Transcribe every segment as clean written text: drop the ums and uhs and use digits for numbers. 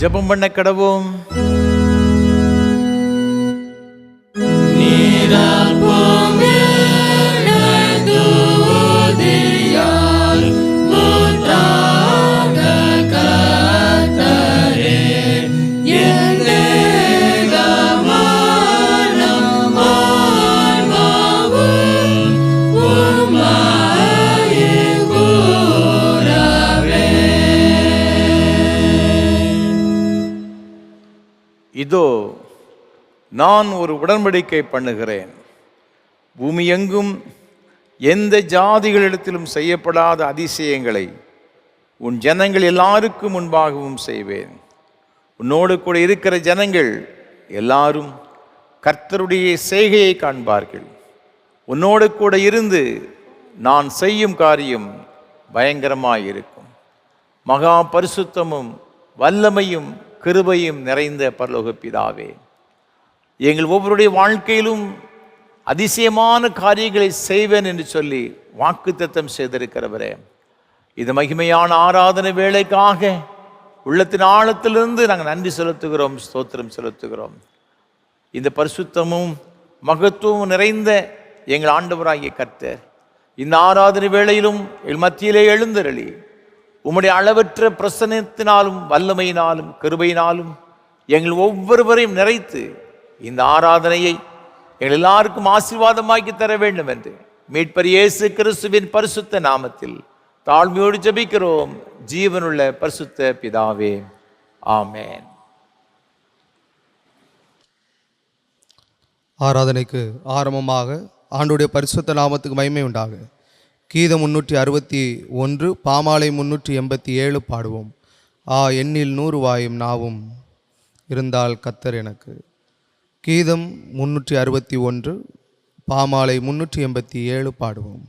ஜெபம் பண்ண கடவோம். இதோ நான் ஒரு உடன்படிக்கை பண்ணுகிறேன். பூமி எங்கும் எந்த ஜாதிகளிடத்திலும் செய்யப்படாத அதிசயங்களை உன் ஜனங்கள் எல்லாருக்கும் முன்பாகவும் செய்வேன். உன்னோடு கூட இருக்கிற ஜனங்கள் எல்லாரும் கர்த்தருடைய செய்கையை காண்பார்கள். உன்னோடு கூட இருந்து நான் செய்யும் காரியம் பயங்கரமாயிருக்கும். மகா பரிசுத்தமும் வல்லமையும் கிருபையும் நிறைந்த பரலோக பிதாவே, எங்கள் ஒவ்வொருடைய வாழ்க்கையிலும் அதிசயமான காரியங்களை செய்வேன் என்று சொல்லி வாக்குத்தத்தம் செய்திருக்கிறவரே, இது மகிமையான ஆராதனை வேளைக்காக உள்ளத்தின் ஆழத்திலிருந்து நாங்கள் நன்றி செலுத்துகிறோம், ஸ்தோத்திரம் செலுத்துகிறோம். இந்த பரிசுத்தமும் மகத்துவமும் நிறைந்த எங்கள் ஆண்டவராகிய கர்த்தர் இந்த ஆராதனை வேளையிலும் எங்கள் மத்தியிலே எழுந்தருளி உம்முடைய அளவற்ற பிரசன்னத்தினாலும் வல்லமையினாலும் கிருபையினாலும் எங்கள் ஒவ்வொருவரையும் நிறைத்து இந்த ஆராதனையை எங்கள் எல்லாருக்கும் ஆசீர்வாதமாக்கி தர வேண்டும் என்று மீட்பர் இயேசு கிறிஸ்துவின் பரிசுத்த நாமத்தில் தாழ்மையோடு ஜெபிக்கிறோம் ஜீவனுள்ள பரிசுத்த பிதாவே, ஆமென். ஆராதனைக்கு ஆரம்பமாக ஆண்டுடைய பரிசுத்த நாமத்துக்கு மகிமை உண்டாக. கீதம் 361, பாமாலை 387 பாடுவோம். எண்ணில் 100 வாயும் நாவும் இருந்தால் கத்தர் எனக்கு. கீதம் 361, பாமாலை 387 பாடுவோம்.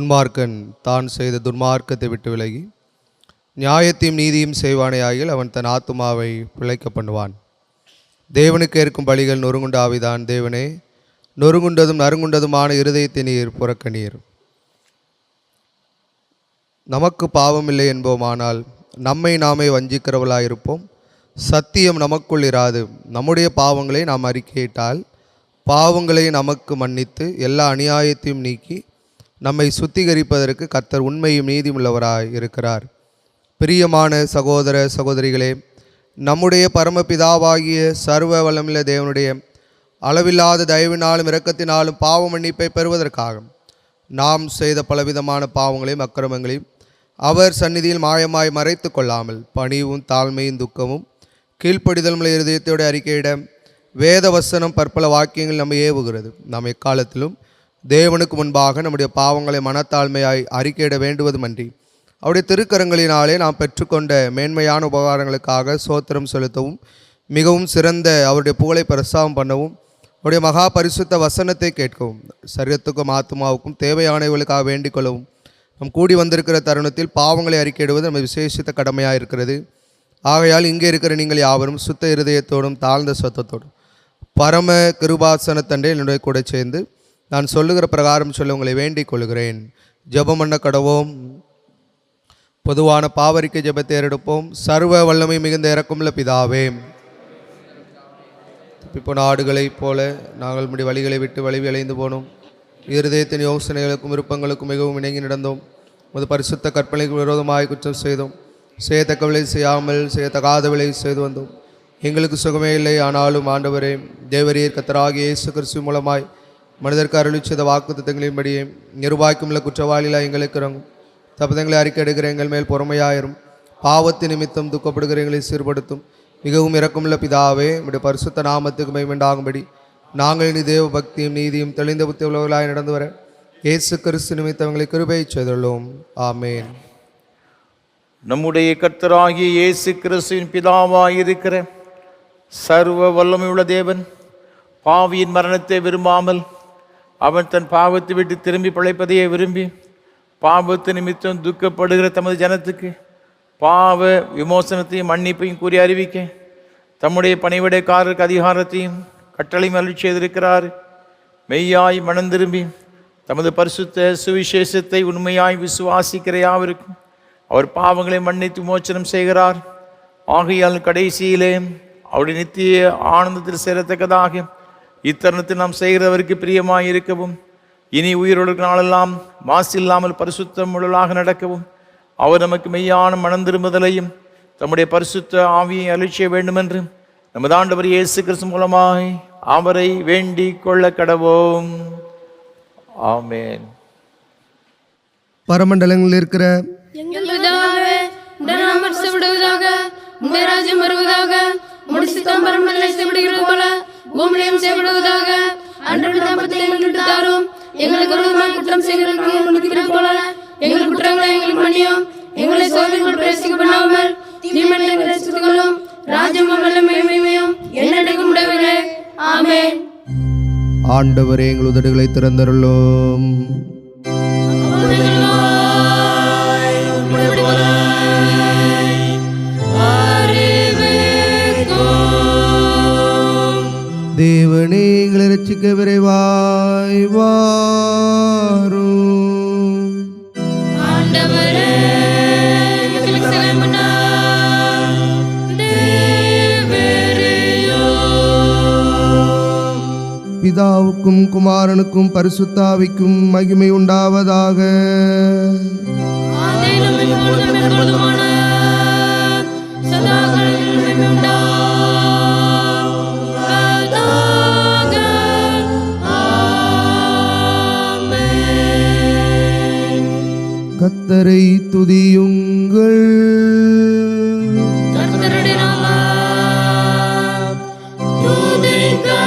துன்மார்க்கன் தான் செய்த துன்மார்க்கத்தை விட்டு விலகி நியாயத்தையும் நீதியும் செய்வானேயாகில் அவன் தன் ஆத்துமாவை பிழைக்க பண்ணுவான். தேவனுக்கு ஏற்கும் பலிகள் நொறுங்குண்ட ஆவிதான். தேவனே, நொறுங்குண்டதும் நறுங்குண்டதுமான இருதயத்தை நீர் புறக்கணீர். நமக்கு பாவமில்லை என்போமானால் நம்மை நாமே வஞ்சிக்கிறவளாயிருப்போம். சத்தியம் நமக்குள் இராது. நம்முடைய பாவங்களை நாம் அறிக்கையிட்டால் பாவங்களை நமக்கு மன்னித்து எல்லா அநியாயத்தையும் நீக்கி நம்மை சுத்திகரிப்பதற்கு கர்த்தர் உண்மையும் நீதியும் உள்ளவராய் இருக்கிறார். பிரியமான சகோதர சகோதரிகளே, நம்முடைய பரமபிதாவாகிய சர்வ வல்லமுள்ள தேவனுடைய அளவில்லாத தயவினாலும் இரக்கத்தினாலும் பாவ மன்னிப்பை பெறுவதற்காக நாம் செய்த பலவிதமான பாவங்களையும் அக்கிரமங்களையும் அவர் சந்நிதியில் மாயமாய் மறைத்து கொள்ளாமல் பணிவும் தாழ்மையும் துக்கமும் கீழ்ப்படிதல் இருதயத்தோடு அறிக்கையிட வேத வசனம் பற்பல வாக்கியங்கள் நம்மை ஏவுகிறது. நாம் எக்காலத்திலும் தேவனுக்கு முன்பாக நம்முடைய பாவங்களை மனத்தாழ்மையாய் அறிக்கையிட வேண்டுவதுமன்றி அவருடைய திருக்கரங்களினாலே நாம் பெற்றுக்கொண்ட மேன்மையான உபகாரங்களுக்காக சோத்திரம் செலுத்தவும் மிகவும் சிறந்த அவருடைய புகழை பிரஸ்தாபம் பண்ணவும் அவருடைய மகா பரிசுத்த வசனத்தை கேட்கவும் சரீரத்துக்கும் ஆத்மாவுக்கும் தேவையானவர்களுக்காக வேண்டிக் கொள்ளவும் நாம் கூடி வந்திருக்கிற தருணத்தில் பாவங்களை அறிக்கையிடுவது நம்ம விசேஷித்த கடமையாக இருக்கிறது. ஆகையால் இங்கே இருக்கிற நீங்கள் யாவரும் சுத்த இருதயத்தோடும் தாழ்ந்த சத்தத்தோடும் பரம கிருபாசனத்தண்டை என்னுடைய கூட சேர்ந்து நான் சொல்லுகிற பிரகாரம் சொல்ல உங்களை வேண்டிக் கொள்கிறேன். ஜெபம் பண்ண கடவோம். பொதுவான பாவரிக்கை ஜெபத்தை ஏறெடுப்போம். சர்வ வல்லமை மிகுந்த இரக்கமுள்ள பிதாவே, இப்போ நாடுகளைப் போல நாங்கள் நம்முடைய வழிகளை விட்டு வழி விளைந்து போனோம். இருதயத்தின் யோசனைகளுக்கும் விருப்பங்களுக்கும் மிகவும் இணங்கி நடந்தோம். முது பரிசுத்த கற்பனைக்கு விரோதமாய் குற்றம் செய்தோம். செய்யத்தக்க விலை செய்யாமல் செய்யத்தகாத விலை செய்து வந்தோம். எங்களுக்கு சுகமே இல்லை. ஆனாலும் ஆண்டவரே, தேவரீர் கர்த்தராகிய இயேசு கிறிஸ்து மூலமாய் மனிதருக்கு அருளி செய்த வாக்குத்தத்தங்களின்படியே நிர்வாகிக்குமுள்ள குற்றவாளிகளாக எங்களுக்கு இறங்கும். தப்பதங்களை அறிக்கை எடுக்கிற எங்கள் மேல் பொறுமையாயிரும். பாவத்து நிமித்தம் துக்கப்படுகிற எங்களை சீர்படுத்தும். மிகவும் இரக்கமுள்ள பிதாவே, நம்முடைய பரிசுத்த நாமத்துக்கு மகிமையுண்டாகும்படி நாங்கள் இனி தேவ பக்தியும் நீதியும் தெளிந்த புத்தி உள்ளவர்களாய் நடந்து வர இயேசு கிறிஸ்து நிமித்தவங்களை கிருபை செய்துள்ளோம். ஆமேன். நம்முடைய கர்த்தராகிய இயேசு கிறிஸ்துவின் பிதாவாயிருக்கிற சர்வ வல்லமையுள்ள தேவன் பாவியின் மரணத்தை விரும்பாமல் அவன் தன் பாவத்தை விட்டு திரும்பி பிழைப்பதையே விரும்பி பாவத்து நிமித்தம் துக்கப்படுகிற தமது ஜனத்துக்கு பாவ விமோசனத்தையும் மன்னிப்பையும் கூறி அறிவிக்க தம்முடைய பணிவிடைக்காரருக்கு அதிகாரத்தையும் கட்டளையும் அருளி செய்திருக்கிறார். மெய்யாய் மனம் திரும்பி தமது பரிசுத்த சுவிசேஷத்தை உண்மையாய் விசுவாசிக்கிற யாவருக்கும் அவர் பாவங்களை மன்னித்து மோச்சனம் செய்கிறார். ஆகையால் கடைசியிலே அவருடைய நித்திய ஆனந்தத்தில் சேரத்தக்கதாக இத்தருணத்தில் நாம் செய்கிறவருக்கு பிரியமாய் இருக்கவும் இனி உயிரோடு நாளெல்லாம் மாசில்லாமல் பரிசுத்தம் உள்ளாக நடக்கவும் அவர் நமக்கு மெய்யான மனம் திரும்புதலையும் தம்முடைய பரிசுத்த ஆவியை அளிக்க வேண்டுமென்று நமது ஆண்டவர் இயேசு கிறிஸ்து மூலமாய் அவரை வேண்டிக் கொள்ள கடவோம். ஆமென். பரமண்டலங்களில் இருக்கிற எங்கள் பிதாவே, உம்முடைய நாமம் பரிசுத்தப்படுவதாக, உம்முடைய ராஜ்யம் வருவதாக, உம்முடைய சித்தம் பரமண்டலத்தில் செய்யப்படுகிறது போல பூமியிலும் செய்யப்படுவதாக. அன்றாட அப்பத்தை எங்களுக்கு தாரும். எங்களுக்கு விரோதமாய் குற்றம் செய்கிறவர்களுக்கு மன்னிக்கிறது போல எங்கள் குற்றங்களை எங்களுக்கு மன்னியும். எங்களை சோதனைக்குள் பிரவேசிக்க பண்ணாமல் தீமையை ரட்சித்துக் கொள்ளும். ராஜ்யமும் வல்லமையும் மகிமையும் என்னைக்கும் உடையவரே. ஆமென். ஆண்டவரே, எங்கள் உதடுகளை திறந்தருளும். தேவனே, எங்களை ரட்சிக்க விரைவாய் வாரும். ஆண்டவரே, எங்களுக்கு சகாயம் பண்ணார். தேவரேயோ. பிதாவுக்கும் குமாரனுக்கும் பரிசுத்தாவிக்கும் மகிமை உண்டாவதாக. ஆதியிலும் இப்பொழுதும் எப்பொழுதுமான சதா காலங்களிலும் மகிமை உண்டாவதாக. கர்த்தரை துதியுங்கள். கர்த்தருடைய நாமம் துதிக்கப்படுவதாக.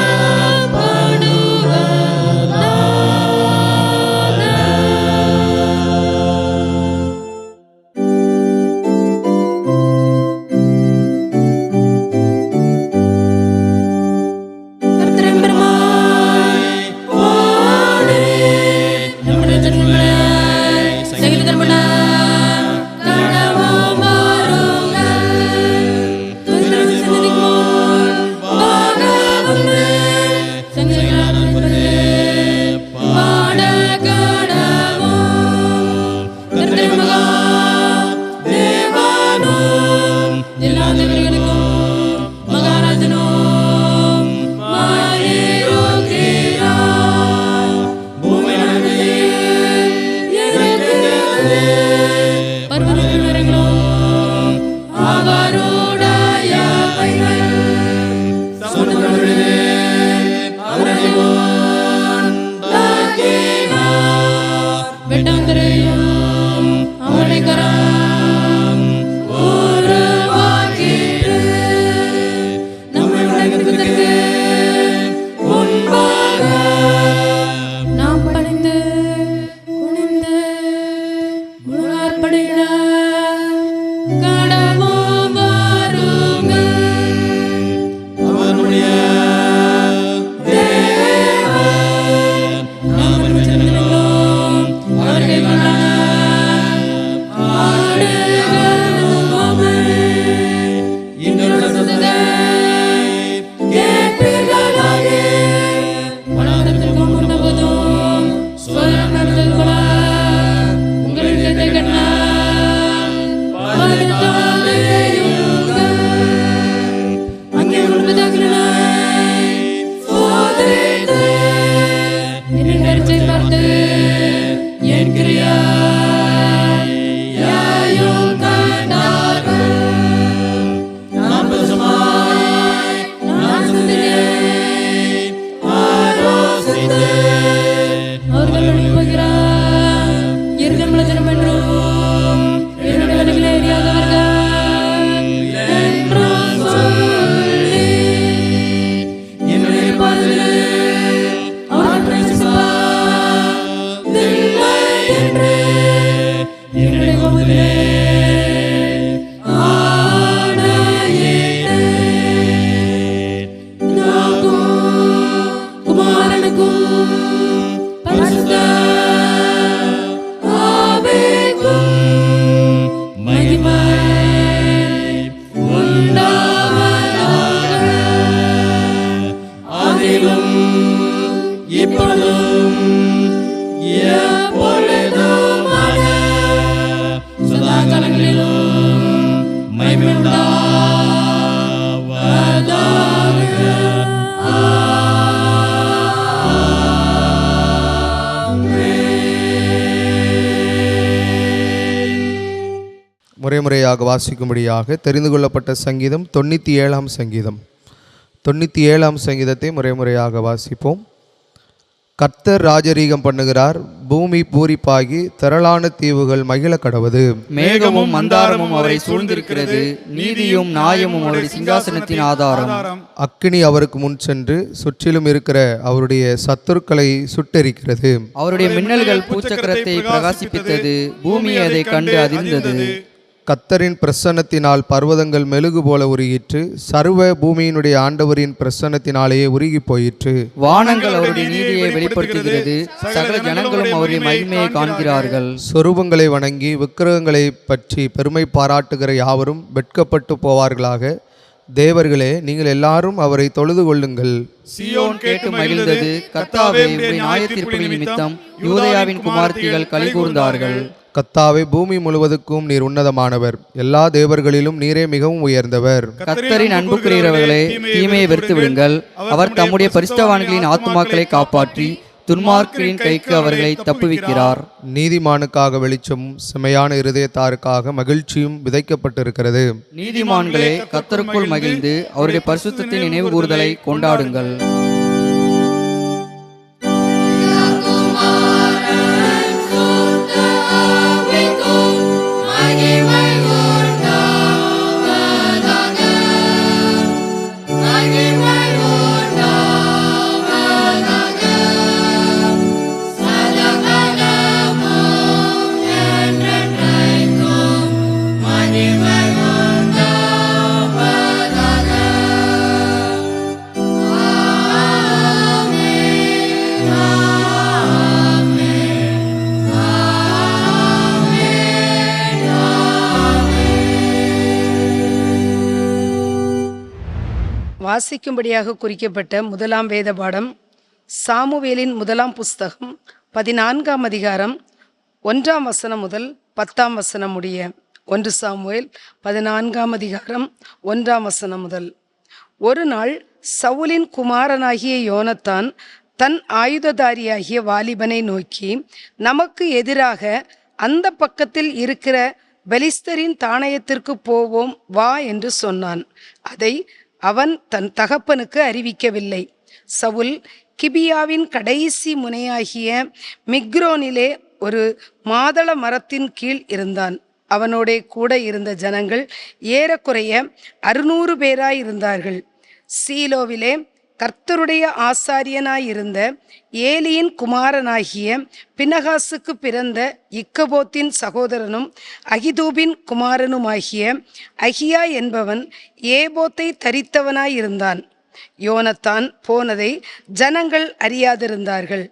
இப்பொழுதும் எப்பொழுதுமான சதா காலங்களிலும் மகிமை உண்டாவதாக. முறைமுறையாக வாசிக்கும்படியாக தெரிந்து கொள்ளப்பட்ட சங்கீதம் 97ஆம் சங்கீதம். 97ஆம் சங்கீதத்தை முறைமுறையாக வாசிப்போம். கர்த்தர் ராஜரீகம் பண்ணுகிறார், பூமி பூரிப்பாகி திரளான தீவுகள் மகிழ கடவது. மேகமும் மந்தாரமும் அவரை சூழ்ந்திருக்கிறது, நீதியும் நியாயமும் அவருடைய சிங்காசனத்தின் ஆதாரம். அக்கினி அவருக்கு முன் சென்று சுற்றிலும் இருக்கிற அவருடைய சத்துருக்களை சுட்டெரிக்கிறது. அவருடைய மின்னல்கள் பூச்சக்கரத்தை பிரகாசிப்பித்தது, பூமி அதை கண்டு அதிர்ந்தது. கர்த்தரின் பிரசன்னத்தினால் பர்வதங்கள் மெழுகு போல உருகிற்று, சர்வ பூமியினுடைய ஆண்டவரின் பிரசன்னத்தினாலேயே உருகி போயிற்று. வானங்கள் அவருடைய நீதியை வெளிப்படுத்துகிறது, சகல ஜனங்களும் அவருடைய மகிமையை காண்கிறார்கள். சொரூபங்களை வணங்கி விக்கிரகங்களை பற்றி பெருமை பாராட்டுகிற யாவரும் வெட்கப்பட்டு போவார்களாக. தேவர்களே, நீங்கள் எல்லாரும் அவரை தொழுது கொள்ளுங்கள். சீயோன் கேட்டு மகிழ்ந்தது, கர்த்தாவே உம்முடைய நியாயத்தீர்ப்புகளின் நிமித்தம் யூதேயாவின் குமாரத்திகள் களி கூர்ந்தார்கள். கர்த்தாவே, பூமி முழுவதுக்கும் நீர் உன்னதமானவர், எல்லா தேவர்களிலும் நீரே மிகவும் உயர்ந்தவர். கர்த்தரின் அன்புக்குரியவர்களே, தீமையை வெறுத்து விடுங்கள். அவர் தம்முடைய பரிசுத்தவான்களின் ஆத்துமாக்களை காப்பாற்றி துன்மார்க்கரின் கைக்கு அவர்களை தப்புவிக்கிறார். நீதிமானுக்காக வெளிச்சமும் செமையான இருதயத்தாருக்காக மகிழ்ச்சியும் விதைக்கப்பட்டிருக்கிறது. நீதிமான்களே, கர்த்தருக்குள் மகிழ்ந்து அவருடைய பரிசுத்தத்தின் நினைவு கூறுதலை கொண்டாடுங்கள். வாசிக்கும்படியாக குறிக்கப்பட்ட முதலாம் வேத பாடம் சாமுவேலின் முதலாம் புஸ்தகம் 14ஆம் அதிகாரம் 1ஆம் வசனம் முதல் 10ஆம் வசனம் முடிய. 1 சாமுவேல் 14ஆம் அதிகாரம் 1ஆம் வசனம் முதல். ஒரு நாள் சவுலின் குமாரனாகிய யோனத்தான் தன் ஆயுததாரியாகிய வாலிபனை நோக்கி, நமக்கு எதிராக அந்த பக்கத்தில் இருக்கிற பெலிஸ்தரின் தானயத்திற்கு போவோம் வா என்று சொன்னான். அதை அவன் தன் தகப்பனுக்கு அறிவிக்கவில்லை. சவுல் கிபியாவின் கடைசி முனையாகிய மிக்ரோனிலே ஒரு மாதள மரத்தின் கீழ் இருந்தான். அவனோடே கூட இருந்த ஜனங்கள் ஏறக்குறைய 600 பேராயிருந்தார்கள். சீலோவிலே கர்த்தருடைய ஆசாரியனாயிருந்த ஏலியின் குமாரனாகிய பினகாசுக்கு பிறந்த இக்கபோத்தின் சகோதரனும் அகிதூபின் குமாரனுமாகிய அகியா என்பவன் ஏபோத்தை தரித்தவனாயிருந்தான். யோனத்தான் போனதை ஜனங்கள் அறியாதிருந்தார்கள்.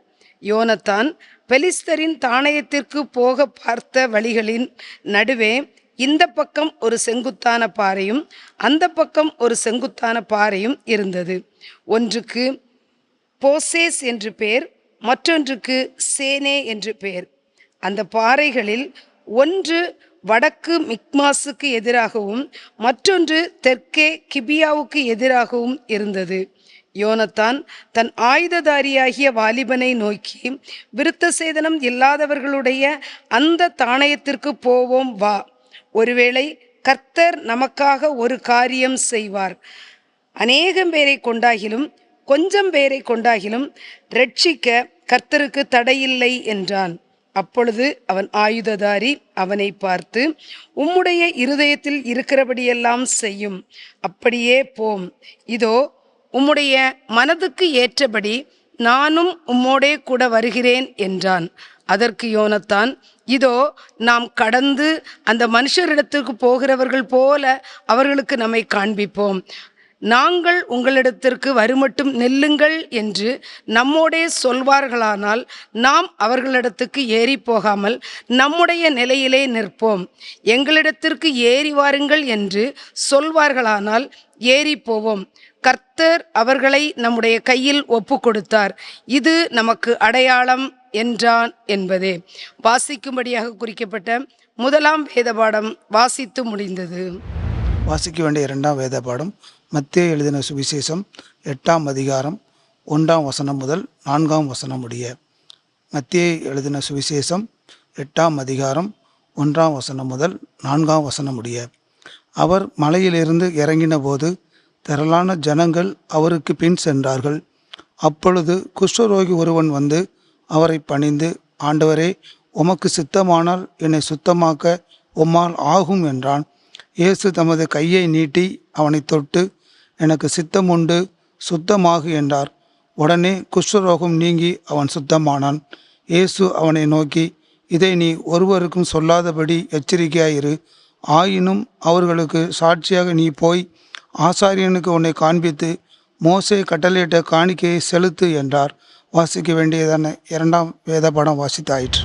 யோனத்தான் பெலிஸ்தரின் தானயத்திற்கு போக பார்த்த வழிகளின் நடுவே இந்த பக்கம் ஒரு செங்குத்தான பாறையும் அந்த பக்கம் ஒரு செங்குத்தான பாறையும் இருந்தது. ஒன்றுக்கு போசேஸ் என்று பெயர், மற்றொன்றுக்கு சேனே என்று பெயர். அந்த பாறைகளில் ஒன்று வடக்கு மிக்மாசுக்கு எதிராகவும் மற்றொன்று தெற்கே கிபியாவுக்கு எதிராகவும் இருந்தது. யோனத்தான் தன் ஆயுததாரியாகிய வாலிபனை நோக்கி, விருத்த சேதனம் இல்லாதவர்களுடைய அந்த தானயத்திற்கு போவோம் வா, ஒருவேளை கர்த்தர் நமக்காக ஒரு காரியம் செய்வார். அநேகம் பேரை கொண்டாகிலும் கொஞ்சம் பேரை கொண்டாகிலும் ரட்சிக்க கர்த்தருக்கு தடையில்லை என்றான். அப்பொழுது அவன் ஆயுததாரி அவனை பார்த்து, உம்முடைய இருதயத்தில் இருக்கிறபடியெல்லாம் செய்யும், அப்படியே போம். இதோ உம்முடைய மனதுக்கு ஏற்றபடி நானும் உம்மோடே கூட வருகிறேன் என்றான். அதற்கு யோனத்தான், இதோ நாம் கடந்து அந்த மனுஷரிடத்திற்கு போகிறவர்கள் போல அவர்களுக்கு நம்மை காண்பிப்போம். நாங்கள் உங்களிடத்திற்கு வருமட்டும் நெல்லுங்கள் என்று நம்மோடே சொல்வார்களானால் நாம் அவர்களிடத்துக்கு ஏறி போகாமல் நம்முடைய நிலையிலே நிற்போம். எங்களிடத்திற்கு ஏறி வாருங்கள் என்று சொல்வார்களானால் ஏறி போவோம். கர்த்தர் அவர்களை நம்முடைய கையில் ஒப்பு கொடுத்தார். இது நமக்கு அடையாளம் என்றான் என்பதே வாசிக்கும்படியாக குறிக்கப்பட்ட முதலாம் வேத பாடம் வாசித்து முடிந்தது. வாசிக்க வேண்டிய இரண்டாம் வேத பாடம் மத்தேயு எழுதின சுவிசேஷம் 8ஆம் அதிகாரம் 1ஆம் வசனம் முதல் 4ஆம் வசனம் முடிய. மத்தேயு எழுதின சுவிசேஷம் 8ஆம் அதிகாரம் 1ஆம் வசனம் முதல் 4ஆம் வசனம் முடிய. அவர் மலையிலிருந்து இறங்கின போது திரளான ஜனங்கள் அவருக்கு பின் சென்றார்கள். அப்பொழுது குஷ்டரோகி ஒருவன் வந்து அவரை பணிந்து, ஆண்டவரே, உமக்கு சித்தமானால் என்னை சுத்தமாக்க உம்மால் ஆகும் என்றான். இயேசு தமது கையை நீட்டி அவனை தொட்டு, எனக்கு சித்தம் உண்டு, சுத்தமாகு என்றார். உடனே குஷ்டரோகம் நீங்கி அவன் சுத்தமானான். இயேசு அவனை நோக்கி, இதை நீ ஒருவருக்கும் சொல்லாதபடி எச்சரிக்கையாயிரு. ஆயினும் அவர்களுக்கு சாட்சியாக நீ போய் ஆசாரியனுக்கு உன்னை காண்பித்து மோசே கட்டளையிட்ட காணிக்கையை செலுத்து என்றார். வாசிக்க வேண்டியதான இரண்டாம் வேத பாடம் வாசித்தாயிற்று.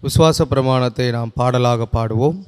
விசுவாச பிரமாணத்தை நாம் பாடலாக பாடுவோம்.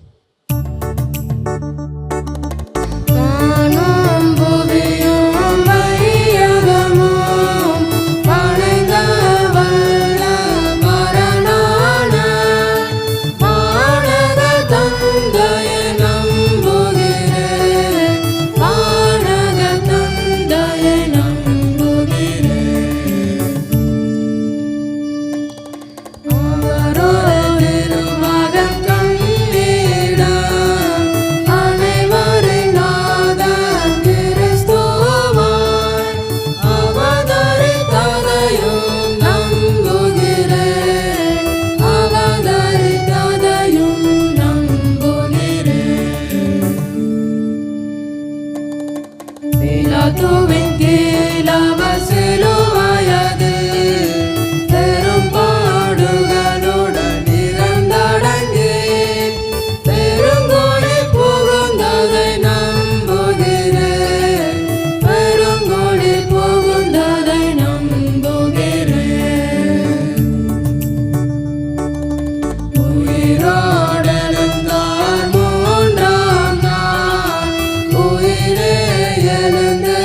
எழுந்து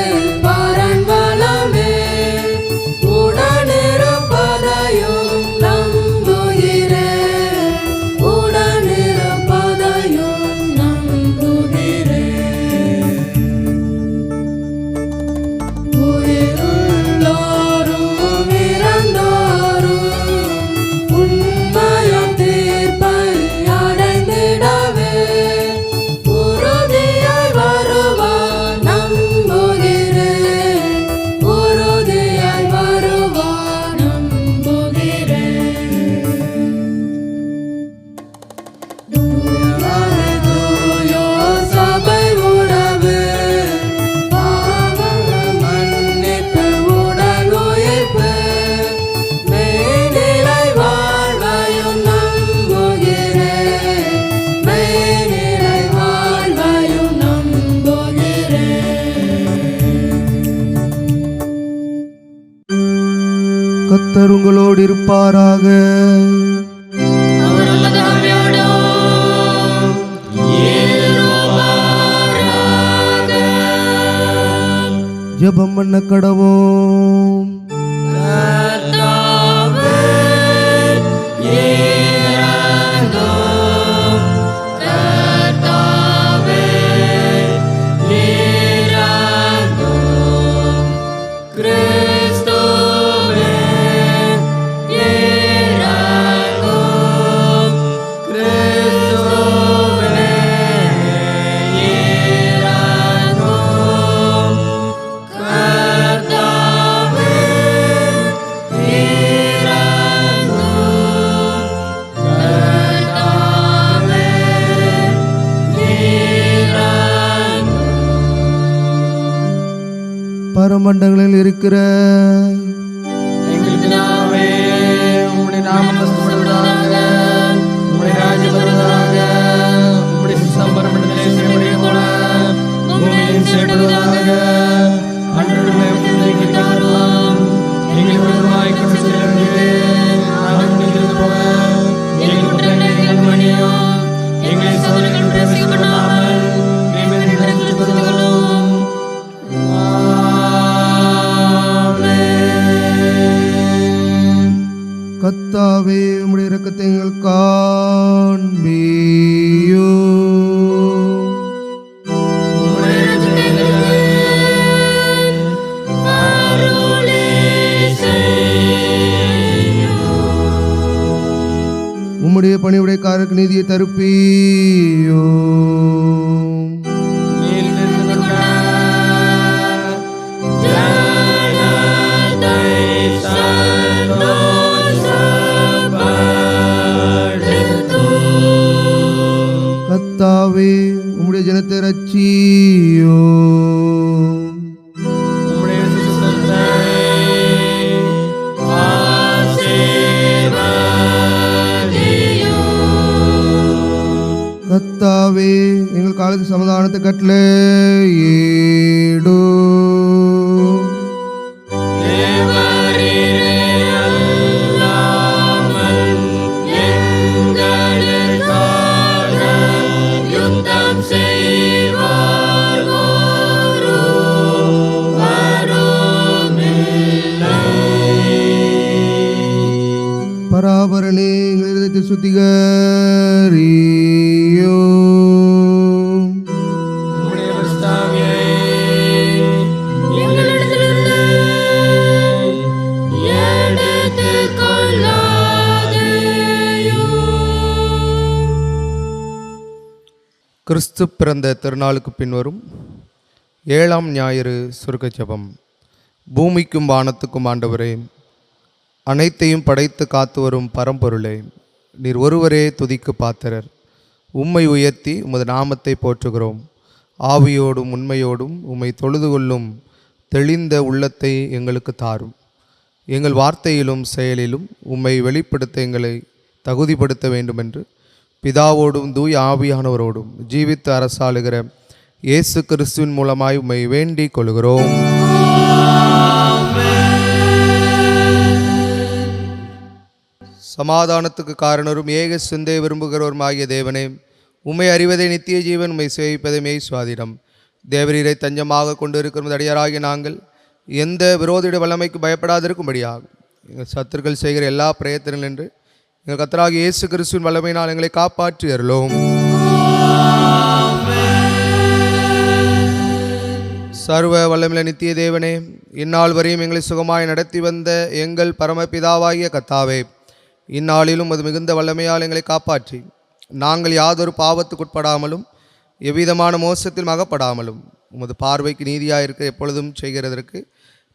கர்த்தர் உங்களோடு இருப்பாராக. அவர் உமது ஆவியோடும் ஜெபம் பண்ண கடவோம். பரமண்டங்களில் இருக்கிற எங்கள் பிதாவே, உம்முடைய நாமம் மகிமைப்படுவதாக, உம்முடைய ராஜ்யம் வருவதாக, உம்முடைய சித்தம் பரமண்டலத்திலே செய்யப்படுவது போல பூமியிலும் செய்யப்படுவதாக. அன்றாட எங்களுக்கு தாரும், எங்கள் விரோதமாய் குற்றம் செய்தவர்களே நாங்கள் மன்னிக்கிறது போல எங்கள் குற்றங்களை எங்களுக்கு மன்னியும். எங்களை சோதனைகள் பிரவேசிக்கப்படாமல் தீமையிலிருந்து ரட்சித்துக் கொள்ளும். கர்த்தாவே, உம்முடைய இரக்கத்தை எங்கள் காண்பியோ. உம்முடைய பணிவிடைக்காரருக்கு நீதியை தருப்பியோ. கர்த்தாவே, உம்முடைய ஜனத்தை ரட்சியோ. கர்த்தாவே, எங்கள் காலத்து சமாதானத்தை கட்டளையிடோ. பராபரனே, எங்கள் இதயத்தை சுத்திகரியோ. கிறிஸ்து பிறந்த திருநாளுக்கு பின்வரும் 7ஆம் ஞாயிறு சுருக்க ஜெபம். பூமிக்கும் வானத்துக்கும் ஆண்டவரே, அனைத்தையும் படைத்து காத்து வரும் பரம்பொருளே, நீர் ஒருவரே துதிக்கு பாத்திரர். உம்மை உயர்த்தி உமது நாமத்தை போற்றுகிறோம். ஆவியோடும் உண்மையோடும் உம்மை தொழுது கொள்ளும் தெளிந்த உள்ளத்தை எங்களுக்கு தாரும். எங்கள் வார்த்தையிலும் செயலிலும் உம்மை வெளிப்படுத்த எங்களை தகுதிப்படுத்த வேண்டுமென்று பிதாவோடும் தூய ஆவியானவரோடும் ஜீவித்து அரசாளுகிற இயேசு கிறிஸ்துவின் மூலமாய் உம்மை வேண்டிக் கொள்கிறோம். சமாதானத்துக்கு காரணரும் ஏக சிந்தை விரும்புகிறவருமாகிய தேவனே, உம்மை அறிவதை நித்திய ஜீவன், உம்மை சேவிப்பதை மெய் சுவாதிடம். தேவரீரை தஞ்சமாக கொண்டு இருக்கிற அடியாராகிய நாங்கள் எந்த விரோதிட வல்லமைக்கு பயப்படாதிருக்கும்படியாகும் எங்கள் சத்துருக்கள் செய்கிற எல்லா பிரயத்தனங்கள் என்று எங்கள் கர்த்தராகிய இயேசு கிறிஸ்துவின் வல்லமையினால் எங்களை காப்பாற்றி அருளும். சர்வ வல்லமையுள்ள நித்திய தேவனே, இந்நாள் வரையும் எங்களை சுகமாய் நடத்தி வந்த எங்கள் பரமபிதாவாகிய கர்த்தாவே, இந்நாளிலும் அது மிகுந்த வல்லமையால் எங்களை காப்பாற்றி நாங்கள் யாதொரு பாவத்துக்குட்படாமலும் எவ்விதமான மோசத்தில் அகப்படாமலும் உமது பார்வைக்கு நீதியாக இருக்க எப்பொழுதும் செய்கிறதற்கு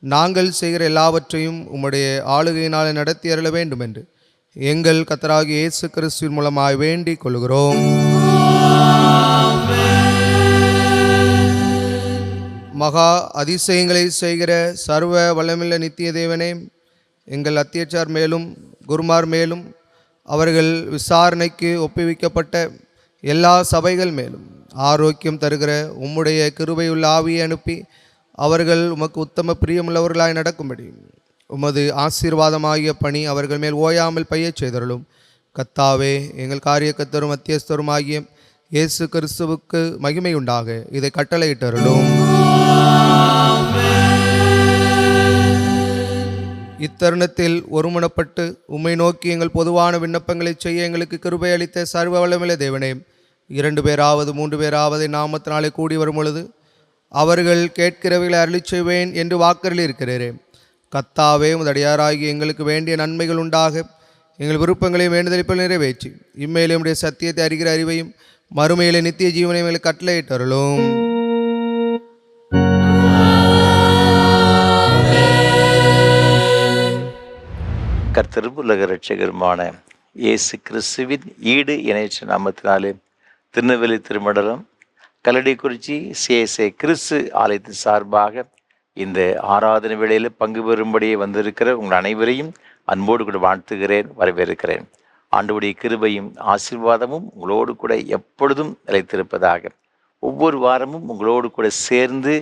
நாங்கள் செய்கிற எல்லாவற்றையும் உம்முடைய ஆளுகையினால் நடத்தி அருள வேண்டும் என்று எங்கள் கர்த்தராகிய இயேசு கிறிஸ்துவின் மூலமாய் வேண்டிக் கொள்கிறோம். மகா அதிசயங்களை செய்கிற சர்வ வல்லமையுள்ள நித்திய தேவனே, எங்கள் அத்தியட்சார் மேலும் குருமார் மேலும் அவர்கள் விசாரணைக்கு ஒப்புவிக்கப்பட்ட எல்லா சபைகள் மேலும் ஆரோக்கியம் தருகிற உம்முடைய கிருபையுள்ள ஆவியை அனுப்பி அவர்கள் உமக்கு உத்தம பிரியமுள்ளவர்களாய் நடக்கும்படி உமது ஆசீர்வாதமாகிய பணி அவர்கள் மேல் ஓயாமல் பெய்யச் செய்தருளும். கத்தாவே, எங்கள் காரியக்கர்த்தரும் மத்தியஸ்தருமாகிய இயேசு கிறிஸ்துவுக்கு மகிமை உண்டாக இதை கட்டளையிட்டருளும். இத்தருணத்தில் ஒருமனப்பட்டு உம்மை நோக்கி எங்கள் பொதுவான விண்ணப்பங்களை செய்ய எங்களுக்கு கிருபை அளித்த சர்வ வல்லமையுள்ள தேவனே, 2 பேராவது 3 பேராவது நாமத்தினாலே கூடி வரும் பொழுது அவர்கள் கேட்கிறவைகளை அருளிச் செய்வேன் என்று வாக்கரில் இருக்கிறேன். கத்தாவே, உமதடியாராகி எங்களுக்கு வேண்டிய நன்மைகள் உண்டாக எங்கள் விருப்பங்களையும் வேண்டுதலிப்பில் நிறைவேற்றி இம்மையிலே உடைய சத்தியத்தை அறிகிற அறிவையும் மறுமையிலே நித்திய ஜீவனையும் எங்களுக்கு கட்டளையிட்டருளும். கர்த்தரும் உலக இரட்சகருமான இயேசு கிறிஸ்துவின் ஈடு இணையற்ற நாமத்தினாலே திருநெல்வேலி திருமண்டலம் கல்லடிக்குறிச்சி CSA கிறிஸ்து ஆலயத்தின் சார்பாக இந்த ஆராதனை வேளையில் பங்கு பெறும்படியே வந்திருக்கிற உங்கள் அனைவரையும் அன்போடு கூட வாழ்த்துகிறேன், வரவேற்கிறேன். ஆண்டவருடைய கிருபையும் ஆசீர்வாதமும் உங்களோடு கூட எப்பொழுதும் நிலைத்திருப்பதாக. ஒவ்வொரு வாரமும் உங்களோடு கூட சேர்ந்து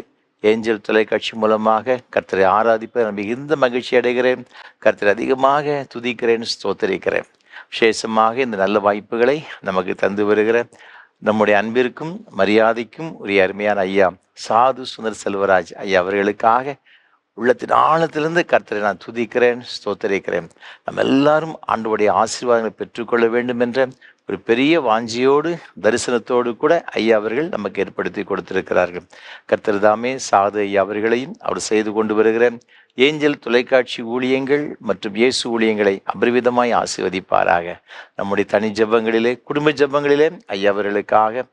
ஏஞ்சல் தொலைக்காட்சி மூலமாக கர்த்தரை ஆராதிப்ப நான் மிகுந்த மகிழ்ச்சி அடைகிறேன். கர்த்தரை அதிகமாக துதிக்கிறேன், ஸ்தோத்தரிக்கிறேன். விசேஷமாக இந்த நல்ல வாய்ப்புகளை நமக்கு தந்து வருகிற நம்முடைய அன்பிற்கும் மரியாதைக்கும் உரிய அருமையான ஐயா சாது சுந்தர் செல்வராஜ் ஐயா அவர்களுக்காக உள்ளத்தின் ஆழத்திலிருந்து கர்த்தரை நான் துதிக்கிறேன், ஸ்தோத்தரிக்கிறேன். நம்ம எல்லாரும் ஆண்டவருடைய ஆசீர்வாதங்களை பெற்றுக்கொள்ள வேண்டும் என்ற ஒரு பெரிய வாஞ்சியோடு தரிசனத்தோடு கூட ஐயா அவர்கள் நமக்கு ஏற்படுத்தி கொடுத்திருக்கிறார்கள். கர்த்தர் தாமே சாது ஐயா அவர்களையும் அவர் செய்து கொண்டு வருகிற ஏஞ்சல் தொலைக்காட்சி ஊழியங்கள் மற்றும் இயேசு ஊழியங்களை அபரிவிதமாய் ஆசீர்வதிப்பாராக. நம்முடைய தனி ஜெபங்களிலே, குடும்ப ஜெபங்களிலே ஐயா அவர்களுக்காக,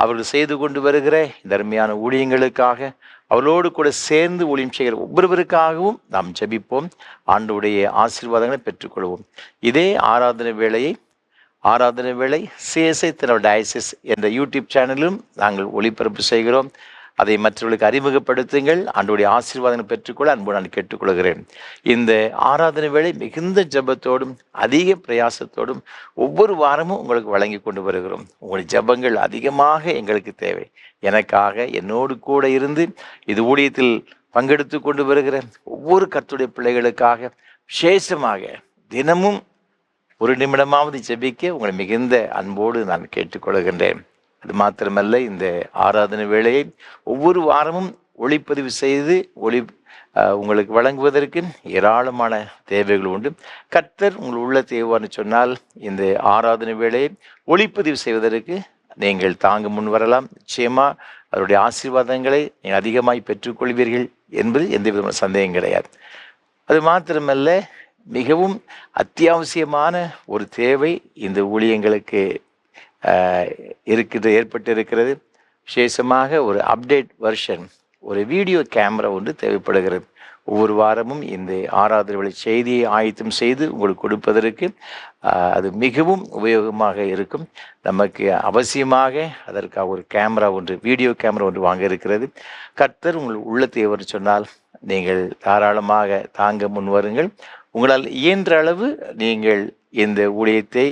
அவர்கள் செய்து கொண்டு வருகிற இந்த அருமையான ஊழியங்களுக்காக, அவளோடு கூட சேர்ந்து ஊழியம் செய்கிற ஒவ்வொருவருக்காகவும் நாம் ஜெபிப்போம். ஆண்டவருடைய ஆசீர்வாதங்களை பெற்றுக்கொள்வோம். இதே ஆராதனை வேளை CSI திருநெல்வேலி டயசிஸ் என்ற யூடியூப் சேனலிலும் நாங்கள் ஒளிபரப்பு செய்கிறோம். அதை மற்றவர்களுக்கு அறிமுகப்படுத்துங்கள். ஆண்டவருடைய ஆசீர்வாதங்களை பெற்றுக்கொள்ள அன்பு நான் கேட்டுக்கொள்கிறேன். இந்த ஆராதனை வேளை மிகுந்த ஜெபத்தோடும் அதிக பிரயாசத்தோடும் ஒவ்வொரு வாரமும் உங்களுக்கு வழங்கி கொண்டு வருகிறோம். உங்களுடைய ஜெபங்கள் அதிகமாக எங்களுக்கு தேவை. எனக்காக, என்னோடு கூட இருந்து இது ஊழியத்தில் பங்கெடுத்து கொண்டு வருகிற ஒவ்வொரு கர்த்தருடைய பிள்ளைகளுக்காக விசேஷமாக தினமும் 1 நிமிடமாவது ஜெபிக்க உங்களை மிகுந்த அன்போடு நான் கேட்டுக்கொள்கின்றேன். அது மாத்திரமல்ல, இந்த ஆராதனை வேளையை ஒவ்வொரு வாரமும் ஒளிப்பதிவு செய்து உங்களுக்கு வழங்குவதற்கு ஏராளமான தேவைகள் உண்டு. கர்த்தர் உங்கள் உள்ள தேவைன்னு சொன்னால் இந்த ஆராதனை வேளையை ஒளிப்பதிவு செய்வதற்கு நீங்கள் தாங்க முன் வரலாம். நிச்சயமாக அவருடைய ஆசீர்வாதங்களை நீங்கள் அதிகமாய் பெற்றுக்கொள்வீர்கள் என்பது எந்த விதமான சந்தேகம் கிடையாது. அது மாத்திரமல்ல, மிகவும் அத்தியாவசியமான ஒரு தேவை இந்த ஊழியங்களுக்கு ஏற்பட்டிருக்கிறது. விசேஷமாக ஒரு அப்டேட் வெர்ஷன், ஒரு வீடியோ கேமரா ஒன்று தேவைப்படுகிறது. ஒவ்வொரு வாரமும் இந்த ஆராதனை செய்தியை ஆயத்தம் செய்து உங்களுக்கு கொடுப்பதற்கு அது மிகவும் உபயோகமாக இருக்கும். நமக்கு அவசியமாக அதற்காக ஒரு கேமரா ஒன்று, வீடியோ கேமரா ஒன்று வாங்க இருக்கிறது. கர்த்தர் உங்கள் உள்ளத்தை எவர் சொன்னால் நீங்கள் தாராளமாக தாங்க முன் வருங்கள். உங்களால் இயன்ற அளவு நீங்கள் இந்த ஊழியத்தை,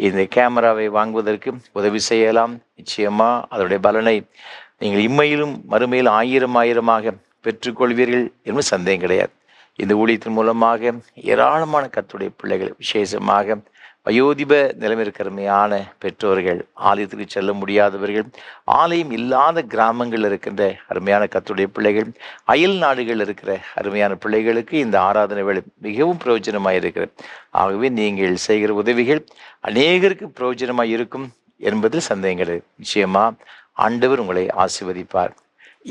இந்த கேமராவை வாங்குவதற்கு உதவி செய்யலாம். நிச்சயமாக அதனுடைய பலனை நீங்கள் இம்மையிலும் மறுமையிலும் ஆயிரமாக பெற்றுக்கொள்வீர்கள் என்பது சந்தேகம் கிடையாது. இந்த ஊழியத்தின் மூலமாக ஏராளமான கர்த்தருடைய பிள்ளைகள், விசேஷமாக வயோதிப நிலைமைக்கு அருமையான பெற்றோர்கள், ஆலயத்துக்கு செல்ல முடியாதவர்கள், ஆலயம் இல்லாத கிராமங்கள் இருக்கின்ற அருமையான கர்த்தருடைய பிள்ளைகள், அயல் நாடுகள் இருக்கிற அருமையான பிள்ளைகளுக்கு இந்த ஆராதனை வேலை மிகவும் பிரயோஜனமாக இருக்கிறது. ஆகவே நீங்கள் செய்கிற உதவிகள் அநேகருக்கு பிரயோஜனமாக இருக்கும் என்பதில் சந்தேகம் கிடையாது. நிச்சயமாக ஆண்டவர் உங்களை ஆசீர்வதிப்பார்.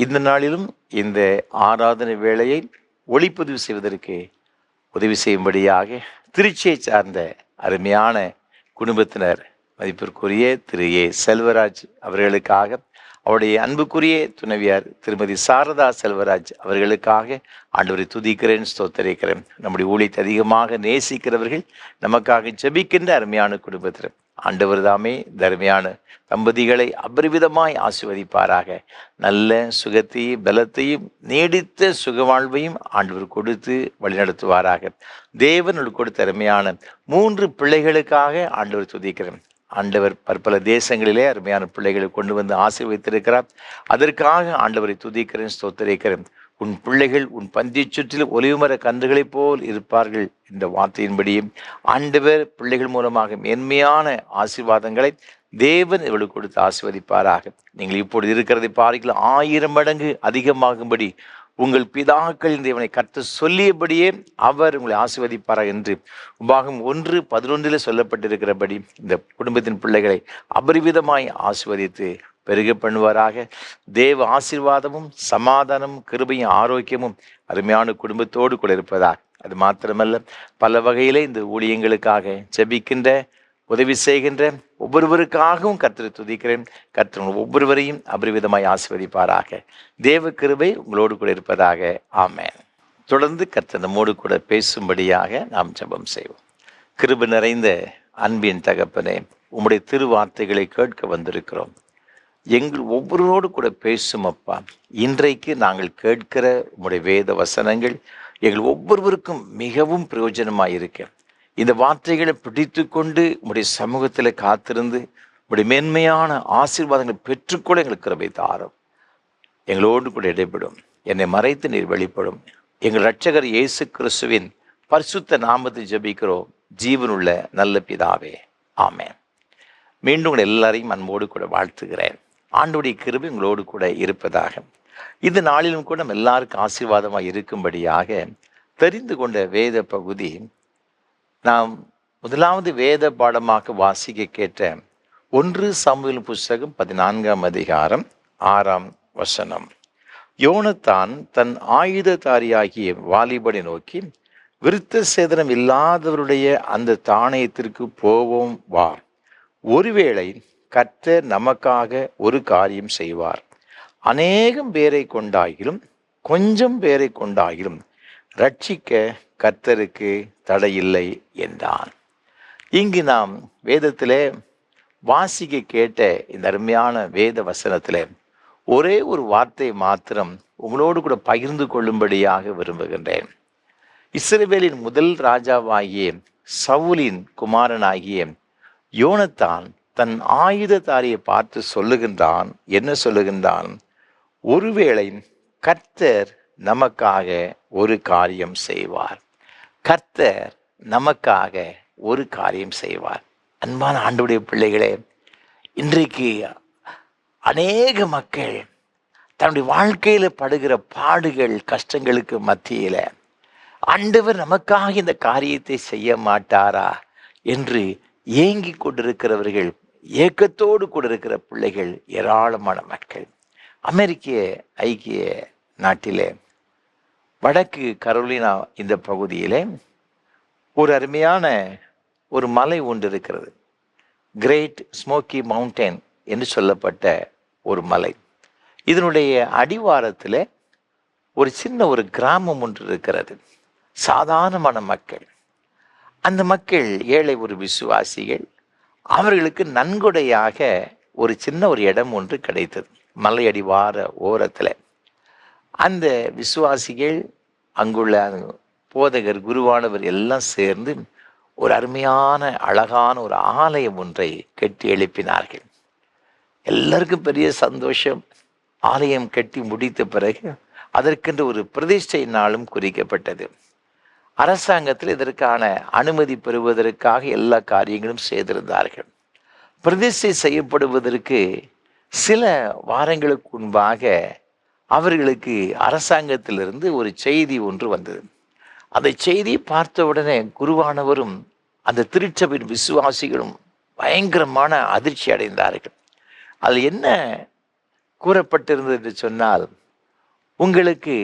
இந்த நாளிலும் இந்த ஆராதனை வேளையை ஒளிப்பதிவு செய்வதற்கு உதவி செய்யும்படியாக திருச்சியை சார்ந்த அருமையான குடும்பத்தினர், மதிப்பிற்குரிய திரு ஏ செல்வராஜ் அவர்களுக்காக, அவருடைய அன்புக்குரிய துணைவியார் திருமதி சாரதா செல்வராஜ் அவர்களுக்காக ஆண்டவரை துதிக்கிறேன், ஸ்தோத்தரிக்கிறேன். நம்முடைய ஊழியத்தை அதிகமாக நேசிக்கிறவர்கள், நமக்காக ஜெபிக்கின்ற அருமையான குடும்பத்தினர், ஆண்டவர் தாமே தருமையான தம்பதிகளை அபரிவிதமாய் ஆசீர்வதிப்பாராக. நல்ல சுகத்தையும் பலத்தையும் நீடித்த சுகவாழ்வையும் ஆண்டவர் கொடுத்து வழிநடத்துவாராக. தேவன் கொடுத்த அருமையான 3 பிள்ளைகளுக்காக ஆண்டவர் துதிக்கிறேன். ஆண்டவர் பற்பல தேசங்களிலே அருமையான பிள்ளைகளை கொண்டு வந்து ஆசீர்வதித்திருக்கிறார். அதற்காக ஆண்டவரை துதிக்கிறேன், ஸ்தோத்தரிக்கிறேன். உன் பிள்ளைகள் உன் பந்திச் சுற்றில் ஒலிவுமர கன்றுகளைப் போல் இருப்பார்கள் என்ற வார்த்தையின்படியும் ஆண்டவர் பிள்ளைகள் மூலமாக மேன்மையான ஆசீர்வாதங்களை தேவன் இவளுக்கு கொடுத்து ஆசீர்வதிப்பாராக. நீங்கள் இப்பொழுது இருக்கிறதை பாருங்கள் 1000 மடங்கு அதிகமாகும்படி உங்கள் பிதாக்களின் தேவனை கர்த்தர் சொல்லியபடியே அவர் உங்களை ஆசீர்வதிப்பாராக என்று உபாகம் 1:11 சொல்லப்பட்டிருக்கிறபடி இந்த குடும்பத்தின் பிள்ளைகளை அபரிவிதமாய் ஆசீர்வதித்து பெருக பண்ணுவாராக. தேவ ஆசீர்வாதமும் சமாதானமும் கிருபையும் ஆரோக்கியமும் அருமையான குடும்பத்தோடு கூட இருப்பதாக. அது மாத்திரமல்ல, பல வகையிலே இந்த ஊழியங்களுக்காக ஜெபிக்கின்ற உதவி செய்கின்ற ஒவ்வொருவருக்காகவும் கர்த்தரை துதிக்கிறேன். கர்த்தர் ஒவ்வொருவரையும் அபரிவிதமாய் ஆசீர்வதிப்பாராக. தேவ கிருபை உங்களோடு கூட இருப்பதாக. ஆமென். தொடர்ந்து கர்த்தர் நம்மோடு கூட பேசும்படியாக நாம் ஜெபம் செய்வோம். கிருபை நிறைந்த அன்பின் தகப்பனே, உம்முடைய திருவார்த்தைகளை கேட்க வந்திருக்கிறோம். எங்கள் ஒவ்வொருவரோடு கூட பேசும் அப்பா. இன்றைக்கு நாங்கள் கேட்கிற உம்முடைய வேத வசனங்கள் எங்கள் ஒவ்வொருவருக்கும் மிகவும் பிரயோஜனமாக இருக்க இந்த வார்த்தைகளை பிடித்து கொண்டு உம்முடைய சமூகத்தில் காத்திருந்து உம்முடைய மேன்மையான ஆசீர்வாதங்களை பெற்றுக்கொள்ள எங்களுக்கு கிருபை தாரும். எங்களோடு கூட இடைப்படும், என்னை மறைத்து நீர் வெளிப்படும். எங்கள் இரட்சகர் இயேசு கிறிஸ்துவின் பரிசுத்த நாமத்தை ஜெபிக்கிறோம் ஜீவனுள்ள நல்ல பிதாவே. ஆமென். மீண்டும் உங்களை எல்லாரையும் அன்போடு கூட வாழ்த்துகிறேன். ஆண்டவருடைய கிருபை உங்களோடு கூட இருப்பதாக. இந்த நாளிலும் கூட நம்ம எல்லாருக்கும் ஆசீர்வாதமாக இருக்கும்படியாக தெரிந்து கொண்ட வேத பகுதி நாம் முதலாவது வேத பாடமாக வாசிக்க கேட்ட 1 சாமுவேல் புஸ்தகம் 14ஆம் அதிகாரம் 6ஆம் வசனம். யோனத்தான் தன் ஆயுததாரியாகிய வாலிபனை நோக்கி, விருத்த சேதனம் இல்லாதவருடைய அந்த தானியத்திற்கு போவோம் வா, ஒருவேளை கர்த்தர் நமக்காக ஒரு காரியம் செய்வார். அநேகம் பேரை கொண்டாகிலும் கொஞ்சம் பேரை கொண்டாகிலும் ரட்சிக்க கர்த்தருக்கு தடையில்லை என்றான். இங்கு நாம் வேதத்திலே வாசிக்க கேட்ட இந்த அருமையான வேத வசனத்திலே ஒரே ஒரு வார்த்தை மாத்திரம் உங்களோடு கூட பகிர்ந்து கொள்ளும்படியாக விரும்புகின்றேன். இஸ்ரவேலின் முதல் ராஜாவாகிய சவுலின் குமாரனாகிய யோனத்தான் தன் ஆயுததாரியை பார்த்து சொல்லுகின்றான். என்ன சொல்லுகின்றான்? ஒருவேளை கர்த்தர் நமக்காக ஒரு காரியம் செய்வார். கர்த்தர் நமக்காக ஒரு காரியம் செய்வார். அன்பான ஆண்டவருடைய பிள்ளைகளே, இன்றைக்கு அநேக மக்கள் தன்னுடைய வாழ்க்கையில் படுகிற பாடுகள் கஷ்டங்களுக்கு மத்தியில் ஆண்டவர் நமக்காக இந்த காரியத்தை செய்ய மாட்டாரா என்று ஏங்கி கொண்டிருக்கிறவர்கள், ஏக்கத்தோடு கூட இருக்கிற பிள்ளைகள் ஏராளமான மக்கள். அமெரிக்க ஐக்கிய நாட்டிலே வடக்கு கரோலினா இந்த பகுதியிலே ஒரு அருமையான ஒரு மலை ஒன்று இருக்கிறது. கிரேட் ஸ்மோக்கி மவுண்டன் என்று சொல்லப்பட்ட ஒரு மலை. இதனுடைய அடிவாரத்தில் ஒரு சின்ன ஒரு கிராமம் ஒன்று இருக்கிறது. சாதாரணமான மக்கள். அந்த மக்கள் ஏழை ஒரு விசுவாசிகள். அவர்களுக்கு நன்கொடையாக ஒரு சின்ன ஒரு இடம் ஒன்று கிடைத்தது மலை அடிவார ஓரத்தில். அந்த விசுவாசிகள், அங்குள்ள போதகர், குருவானவர் எல்லாம் சேர்ந்து ஒரு அருமையான அழகான ஒரு ஆலயம் ஒன்றை கட்டி எழுப்பினார்கள். எல்லாருக்கும் பெரிய சந்தோஷம். ஆலயம் கட்டி முடித்த பிறகு அதற்கென்று ஒரு பிரதிஷ்டை நாளும் குறிக்கப்பட்டது. அரசாங்கத்தில் இதற்கான அனுமதி பெறுவதற்காக எல்லா காரியங்களும் செய்திருந்தார்கள். பிரதிஷ்டை செய்யப்படுவதற்கு சில வாரங்களுக்கு முன்பாக அவர்களுக்கு அரசாங்கத்திலிருந்து ஒரு செய்தி ஒன்று வந்தது. அந்த செய்தியை பார்த்தவுடனே குருவானவரும் அந்த திருச்சபையின் விசுவாசிகளும் பயங்கரமான அதிர்ச்சி அடைந்தார்கள். அது என்ன கூறப்பட்டிருந்தது என்று சொன்னால், உங்களுக்கு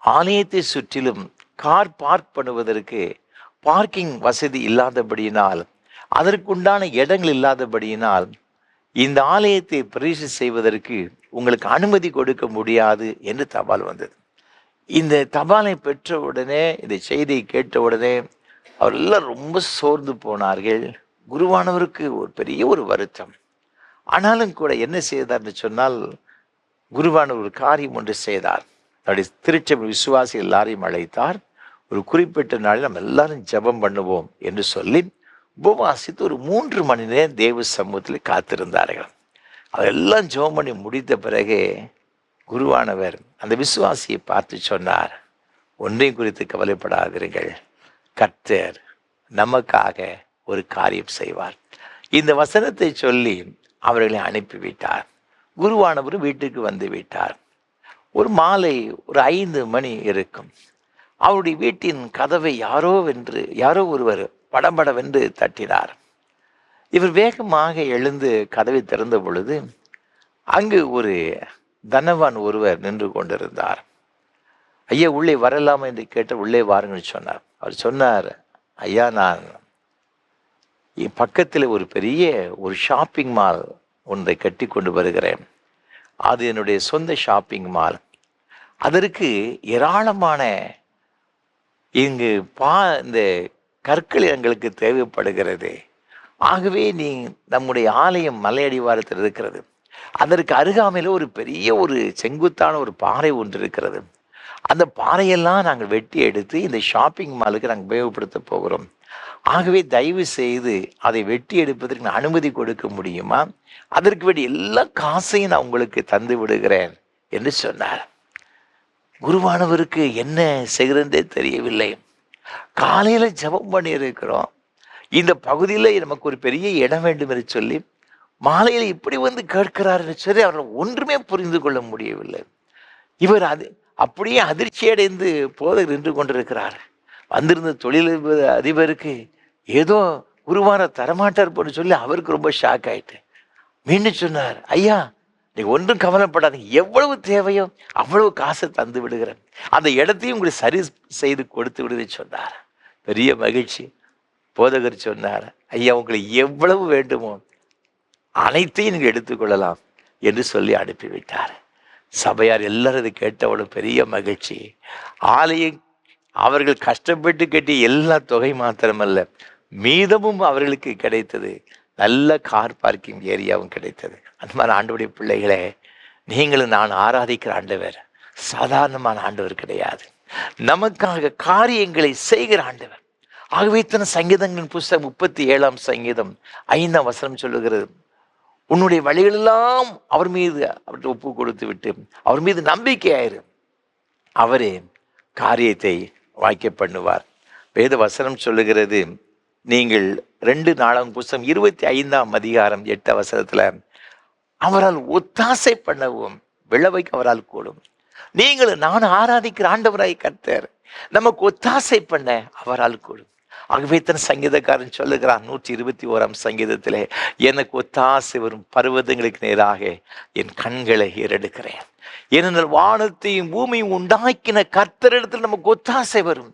ஆலயத்தை சுற்றிலும் கார் பார்க் பண்ணுவதற்கு பார்க்கிங் வசதி இல்லாதபடியினால், அதற்குண்டான இடங்கள் இல்லாதபடியினால் இந்த ஆலயத்தை பிரதிஷ்டை செய்வதற்கு உங்களுக்கு அனுமதி கொடுக்க முடியாது என்று தபால் வந்தது. இந்த தபாலை பெற்றவுடனே, இந்த செய்தியை கேட்டவுடனே அவரெல்லாம் ரொம்ப சோர்ந்து போனார்கள். குருவானவருக்கு ஒரு பெரிய ஒரு வருத்தம். ஆனாலும் கூட என்ன செய்தார்னு சொன்னால், குருவானவர் ஒரு காரியம் ஒன்று செய்தார். தன்னுடைய திருச்சபை விசுவாசி எல்லாரையும் அழைத்தார். ஒரு குறிப்பிட்ட நாளில் நம்ம எல்லாரும் ஜெபம் பண்ணுவோம் என்று சொல்லி உபவாசித்து ஒரு 3 மணி நேரம் தேவ சமூகத்தில் காத்திருந்தார்கள். அதெல்லாம் ஜெபம் பண்ணி முடித்த பிறகு குருவானவர் அந்த விசுவாசியை பார்த்து சொன்னார், ஒன்றையும் குறித்து கவலைப்படாதீர்கள், கர்த்தர் நமக்காக ஒரு காரியம் செய்வார். இந்த வசனத்தை சொல்லி அவர்களை அனுப்பிவிட்டார். குருவானவர் வீட்டுக்கு வந்து விட்டார். ஒரு மாலை ஒரு 5 மணி இருக்கும். அவருடைய வீட்டின் கதவை யாரோ ஒருவர் படபடவென்று தட்டினார். இவர் வேகமாக எழுந்து கதவை திறந்த பொழுது அங்கு ஒரு தனவான் ஒருவர் நின்று கொண்டிருந்தார். ஐயா உள்ளே வரலாமா என்று கேட்ட, உள்ளே வாருங்கன்னு சொன்னார். அவர் சொன்னார், ஐயா நான் பக்கத்தில் ஒரு பெரிய ஒரு ஷாப்பிங் மால் ஒன்றை கட்டி கொண்டு வருகிறேன். அது என்னுடைய சொந்த ஷாப்பிங் மால். அதற்கு ஏராளமான இங்கு இந்த கற்கள் எங்களுக்கு தேவைப்படுகிறது. ஆகவே நம்முடைய ஆலயம் மலையடிவாரத்தில் இருக்கிறது. அதற்கு அருகாமையில் ஒரு பெரிய ஒரு செங்குத்தான ஒரு பாறை ஒன்று இருக்கிறது. அந்த பாறையெல்லாம் நாங்கள் வெட்டி எடுத்து இந்த ஷாப்பிங் மாலுக்கு நாங்கள் உபயோகப்படுத்த போகிறோம். ஆகவே தயவு செய்து அதை வெட்டி எடுப்பதற்கு நான் அனுமதி கொடுக்க முடியுமா? அதற்கு வேண்டிய எல்லா காசையும் நான் உங்களுக்கு தந்து விடுகிறேன் என்று சொன்னார். குருவானவருக்கு என்ன செய்கிறதே தெரியவில்லை. காலையில் ஜெபம் பண்ணி இருக்கிறோம், இந்த பகுதியில் நமக்கு ஒரு பெரிய இடம் வேண்டும் என்று சொல்லி மாலையில் இப்படி வந்து கேட்கிறார் என்று சொல்லி அவர்கள் ஒன்றுமே புரிந்து கொள்ள முடியவில்லை. இவர் அப்படியே அதிர்ச்சி அடைந்து போதகர் நின்று கொண்டிருக்கிறார். வந்திருந்த தொழிலதிபர் அதிபருக்கு ஏதோ குருவான தரமாட்டார் போன்னு சொல்லி அவருக்கு ரொம்ப ஷாக் ஆயிட்டு மீண்டும் சொன்னார், ஐயா நீ ஒன்றும் கவலைப்படாதீங்க, எவ்வளவு தேவையோ அவ்வளவு காசை தந்து விடுகிறேன், அந்த இடத்தையும் உங்களுக்கு சரி செய்து கொடுத்து விடுன்னு சொன்னார். பெரிய மகிழ்ச்சி. போதகர் சொன்னார், ஐயா உங்களுக்கு எவ்வளவு வேண்டுமோ அனைத்தையும் நீங்கள் எடுத்துக்கொள்ளலாம் என்று சொல்லி அனுப்பிவிட்டார். சபையார் எல்லாரும் இதை கேட்டவளும் பெரிய மகிழ்ச்சி. ஆலயம் அவர்கள் கஷ்டப்பட்டு கட்டிய எல்லா தொகை மாத்திரமல்ல, மீதமும் அவர்களுக்கு கிடைத்தது. நல்ல கார் பார்க்கிங் ஏரியாவும் கிடைத்தது. அந்த மாதிரி ஆண்டவருடைய பிள்ளைகளே, நீங்களும் நான் ஆராதிக்கிற ஆண்டவர் சாதாரணமான ஆண்டவர் கிடையாது. நமக்காக காரியங்களை செய்கிற ஆண்டவர். ஆகவே இத்தனை சங்கீதங்களின் புஸ்தகம் 37ஆம் சங்கீதம் 5ஆம் வசனம் சொல்லுகிறது, உன்னுடைய வழிகளெல்லாம் அவர் மீது அவர்கிட்ட ஒப்பு கொடுத்து விட்டு அவர் மீது நம்பிக்கையாயிரு, அவரே காரியத்தை வாய்க்க பண்ணுவார். வேத வசனம் சொல்லுகிறது, நீங்கள் 2 நாளாம் புஸ்தகம் 25ஆம் அதிகாரம் 8 வசனத்துல, அவரால் ஒத்தாசை பண்ணவும் விளைவைக்கு அவரால் கூடும். நீங்களும் நான் ஆராதிக்கிற ஆண்டவராய் கர்த்தர் நமக்கு ஒத்தாசை பண்ண அவரால் கூடும். ஆகவே தன் சங்கீதக்காரன் சொல்லுகிறான் 121ஆம் சங்கீதத்திலே, எனக்கு ஒத்தாசை வரும் பர்வதங்களுக்கு நேராக என் கண்களை ஏறெடுக்கிறேன். ஏனென்றால் வானத்தையும் பூமியும் உண்டாக்கின கர்த்தரிடத்தில் நமக்கு ஒத்தாசை வரும்.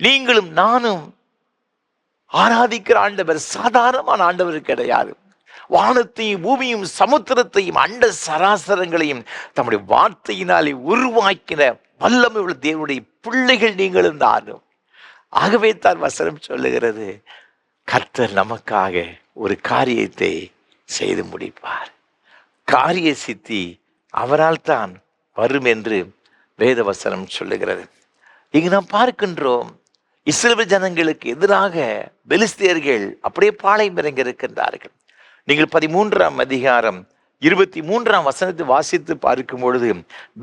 நீங்களும் நானும் ஆராதிக்கிற ஆண்டவர் சாதாரணமான ஆண்டவர் கிடையாது. வானத்தையும் பூமியும் சமுத்திரத்தையும் அண்ட சராசரங்களையும் தம்முடைய வார்த்தையினாலே உருவாக்கின வல்லமை உள்ள தேவனுடைய பிள்ளைகள் நீங்களும் நானும். ஆகவே தான் வசனம் சொல்லுகிறது, கர்த்தர் நமக்காக ஒரு காரியத்தை செய்து முடிப்பார். காரிய சித்தி அவரால் தான் வரும் என்று வேத வசனம் சொல்லுகிறது. இங்கு நாம் பார்க்கின்றோம், இஸ்ரவேல் ஜனங்களுக்கு எதிராக பெலிஸ்தியர்கள் அப்படியே பாளையம் இறங்கி இருக்கின்றார்கள். நீங்கள் 13ஆம் அதிகாரம் 23ஆம் வசனத்தை வாசித்து பார்க்கும் பொழுது,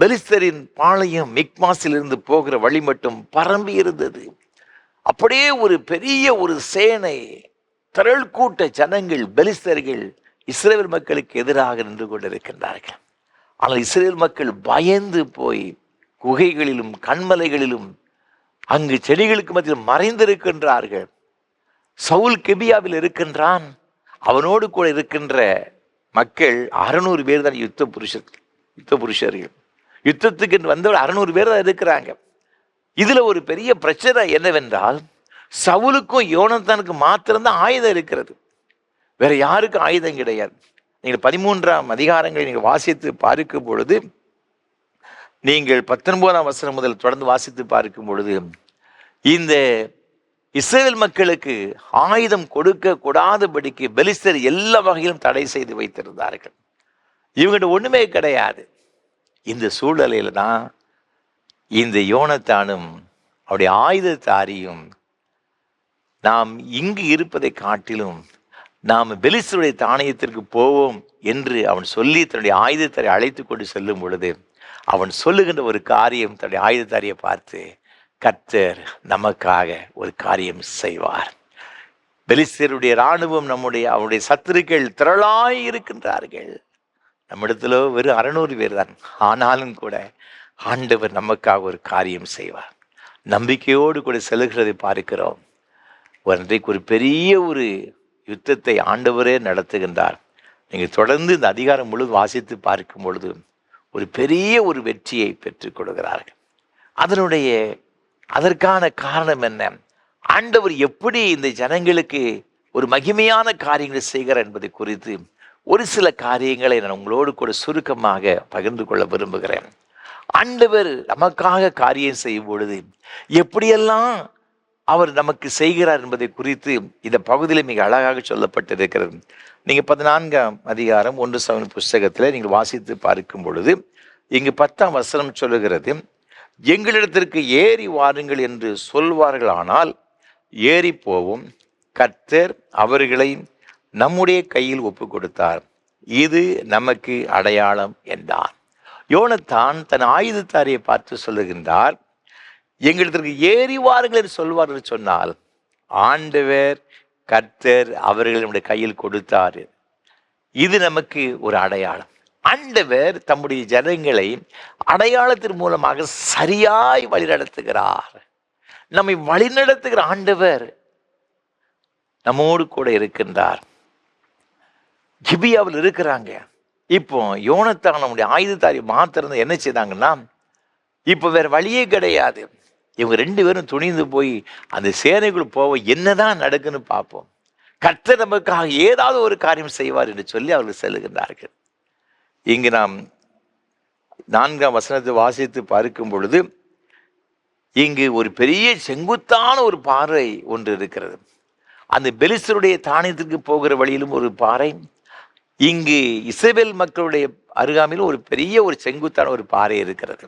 பெலிஸ்தரின் பாளையம் மிக்மாஸிலிருந்து போகிற வழி மட்டும் பரம்பி இருந்தது. அப்படியே ஒரு பெரிய ஒரு சேனை, திரள் கூட்ட ஜனங்கள், பெலிஸ்தர்கள் இஸ்ரவேல் மக்களுக்கு எதிராக நின்று கொண்டிருக்கின்றார்கள். ஆனால் இஸ்ரவேல் மக்கள் பயந்து போய் குகைகளிலும் கண்மலைகளிலும் அங்கு செடிகளுக்கு மத்தியில் மறைந்திருக்கின்றார்கள். சவுல் கெபியாவில் இருக்கின்றான். அவனோடு கூட இருக்கின்ற மக்கள் 600 பேர் தான் யுத்த புருஷர்கள். யுத்தத்துக்கு வந்தவர் 600 பேர் தான் இருக்கிறாங்க. இதுல ஒரு பெரிய பிரச்சனை என்னவென்றால், சவுலுக்கும் யோனத்தானுக்கும் மாத்திரம்தான் ஆயுதம் இருக்கிறது, வேற யாருக்கும் ஆயுதம் கிடையாது. நீங்கள் 13ஆம் அதிகாரங்களை நீங்கள் வாசித்து பார்க்கும் பொழுது, நீங்கள் 19ஆம் வசனம் முதல் தொடர்ந்து வாசித்து பார்க்கும் பொழுது, இந்த இஸ்ரவேல் மக்களுக்கு ஆயுதம் கொடுக்க கூடாதபடிக்கு பெலிஸ்தர் எல்லா வகையிலும் தடை செய்து வைத்திருந்தார்கள். இவங்ககிட்ட ஒண்ணுமே கிடையாது. இந்த சூழ்நிலையில தான் இந்த யோனத்தானும் அவருடைய ஆயுதத்தாரியும், நாம் இங்கு இருப்பதை காட்டிலும் நாம் பெலிஸ்தருடைய தானியத்திற்கு போவோம் என்று அவன் சொல்லி தன்னுடைய ஆயுதத்தாரை அழைத்து கொண்டு செல்லும் பொழுது, அவன் சொல்லுகின்ற ஒரு காரியம் தன்னுடைய ஆயுததாரியை பார்த்து, கர்த்தர் நமக்காக ஒரு காரியம் செய்வார். பெலிஸ்தருடைய இராணுவம் அவனுடைய சத்துருக்கள் திரளாய் இருக்கின்றார்கள். நம்மிடத்துல வெறும் 600 பேர் தான். ஆனாலும் கூட ஆண்டவர் நமக்காக ஒரு காரியம் செய்வார். நம்பிக்கையோடு கூட செல்கிறதை பார்க்கிறோம். இன்றைக்கு ஒரு பெரிய ஒரு யுத்தத்தை ஆண்டவரே நடத்துகின்றார். நீங்கள் தொடர்ந்து இந்த அதிகாரம் முழு வாசித்து பார்க்கும் பொழுது ஒரு பெரிய ஒரு வெற்றியை பெற்றுக் கொடுக்கிறார்கள். அதற்கான காரணம் என்ன? ஆண்டவர் எப்படி இந்த ஜனங்களுக்கு ஒரு மகிமையான காரியங்களை செய்கிறார் என்பதை குறித்து ஒரு சில காரியங்களை நான் உங்களோடு கூட சுருக்கமாக பகிர்ந்து கொள்ள விரும்புகிறேன். ஆண்டவர் நமக்காக காரியம் செய்யும் பொழுது எப்படியெல்லாம் அவர் நமக்கு செய்கிறார் என்பதை குறித்து இந்த பகுதியில் மிக அழகாக சொல்லப்பட்டிருக்கிறது. நீங்கள் 14ஆம் அதிகாரம் 1 சாமுவேல் புஸ்தகத்தில் நீங்கள் வாசித்து பார்க்கும் பொழுது இங்கு 10ஆம் வசனம் சொல்லுகிறது, எங்களிடத்திற்கு ஏறி வாருங்கள் என்று சொல்வார்கள், ஆனால் ஏறி போவும், கர்த்தர் அவர்களை நம்முடைய கையில் ஒப்பு கொடுத்தார், இது நமக்கு அடையாளம் என்றார். யோனத்தான் தன் ஆயுதத்தாரியை பார்த்து சொல்லுகின்றார், எங்களிடத்திற்கு ஏறி வாருங்கள் என்று சொல்வார் என்று சொன்னால் ஆண்டவர் கர்த்தர் அவர்கள் நம்முடைய கையில் கொடுத்தார், இது நமக்கு ஒரு அடையாளம். ஆண்டவர் தம்முடைய ஜனங்களை அடையாளத்தின் மூலமாக சரியாய் வழிநடத்துகிறார். நம்மை வழிநடத்துகிற ஆண்டவர் நம்மோடு கூட இருக்கின்றார். கிபியாவில் இருக்கிறாங்க. இப்போ யோனத்தான் நம்முடைய ஆயுதத்தாரி மாத்திரம் என்ன செய்தாங்கன்னா, இப்போ வேற வழியே கிடையாது. இவங்க 2 பேரும் துணிந்து போய் அந்த சேனைக்குள் போவோம், என்னதான் நடக்குன்னு பார்ப்போம், கர்த்தர் நமக்காக ஏதாவது ஒரு காரியம் செய்வார் என்று சொல்லி அவர்கள் செல்லுகின்றார்கள். இங்கு நாம் 4ஆம் வசனத்தை வாசித்து பார்க்கும் பொழுது இங்கு ஒரு பெரிய செங்குத்தான ஒரு பாறை ஒன்று இருக்கிறது. அந்த பெலிஸ்தருடைய தானியத்திற்கு போகிற வழியிலும் ஒரு பாறை, இங்கு இஸ்ரவேல் மக்களுடைய அருகாமையில் ஒரு பெரிய ஒரு செங்குத்தான ஒரு பாறை இருக்கிறது.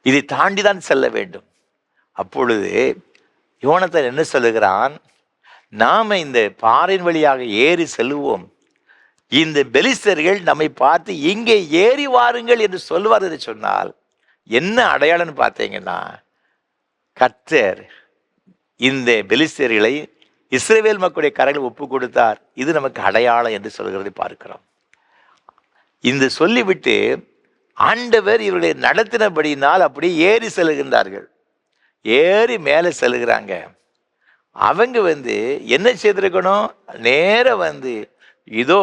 இதை தாண்டிதான் செல்ல வேண்டும். அப்பொழுது யோனத்தான் என்ன சொல்லுகிறான், நாம இந்த பாறையின் வழியாக ஏறி செல்லுவோம், இந்த பெலிஸ்தர்கள் நம்மை பார்த்து இங்கே ஏறி வாருங்கள் என்று சொல்வார் என்று சொன்னால் என்ன அடையாளம்னு பார்த்தீங்கன்னா, கர்த்தர் இந்த பெலிஸ்தர்களை இஸ்ரவேல் மக்களுடைய கரங்களை ஒப்பு கொடுத்தார், இது நமக்கு அடையாளம் என்று சொல்கிறதை பார்க்கிறோம். இந்த சொல்லிவிட்டு ஆண்டவர் இவர்களை நடத்தினபடினால் அப்படியே ஏறி செல்கின்றார்கள். ஏறி மேலே செல்கிறாங்க. அவங்க என்ன செய்திருக்கணும், நேர இதோ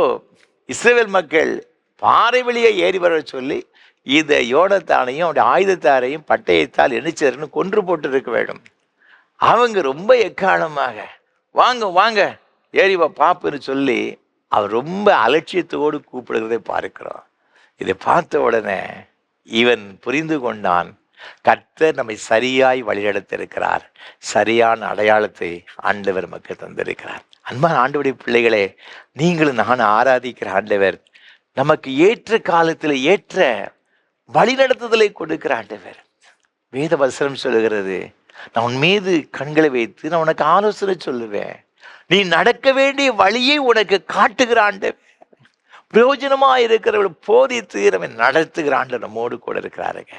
இஸ்ரவேல் மக்கள் பாறை வழியே ஏறி வர சொல்லி இதை யோனத்தானையும் அவருடைய ஆயுதத்தாரையும் பட்டயத்தால் என்ன செய்யறன்னு கொன்று போட்டு இருக்க வேண்டும். அவங்க ரொம்ப எக்காலமாக வாங்க வாங்க ஏறி வா பாப்புன்னு சொல்லி அவர் ரொம்ப அலட்சியத்தோடு கூப்பிடுகிறதை பார்க்கிறோம். இதை பார்த்த உடனே இவன் புரிந்து கொண்டான், கர்த்தர் நம்மை சரியாய் வழிநடத்திருக்கிறார், சரியான அடையாளத்தை ஆண்டவர் நமக்கு தந்திருக்கிறார். அன்பான ஆண்டவருடைய பிள்ளைகளே, நீங்களும் நான் ஆராதிக்கிற ஆண்டவர் நமக்கு ஏற்ற காலத்தில் ஏற்ற வழிநடத்துதலை கொடுக்கிற ஆண்டவர். வேத வசனம் சொல்லுகிறது, நான் உன் மீது கண்களை வைத்து நான் உனக்கு ஆலோசனை சொல்லுவேன், நீ நடக்க வேண்டிய வழியை உனக்கு காட்டுகிற ஆண்டவர், பிரயோஜனமா இருக்கிறவர்கள் போதித்து நம்ம நடத்துகிற ஆண்டவர் நம்மோடு கூட இருக்கிறாருங்க.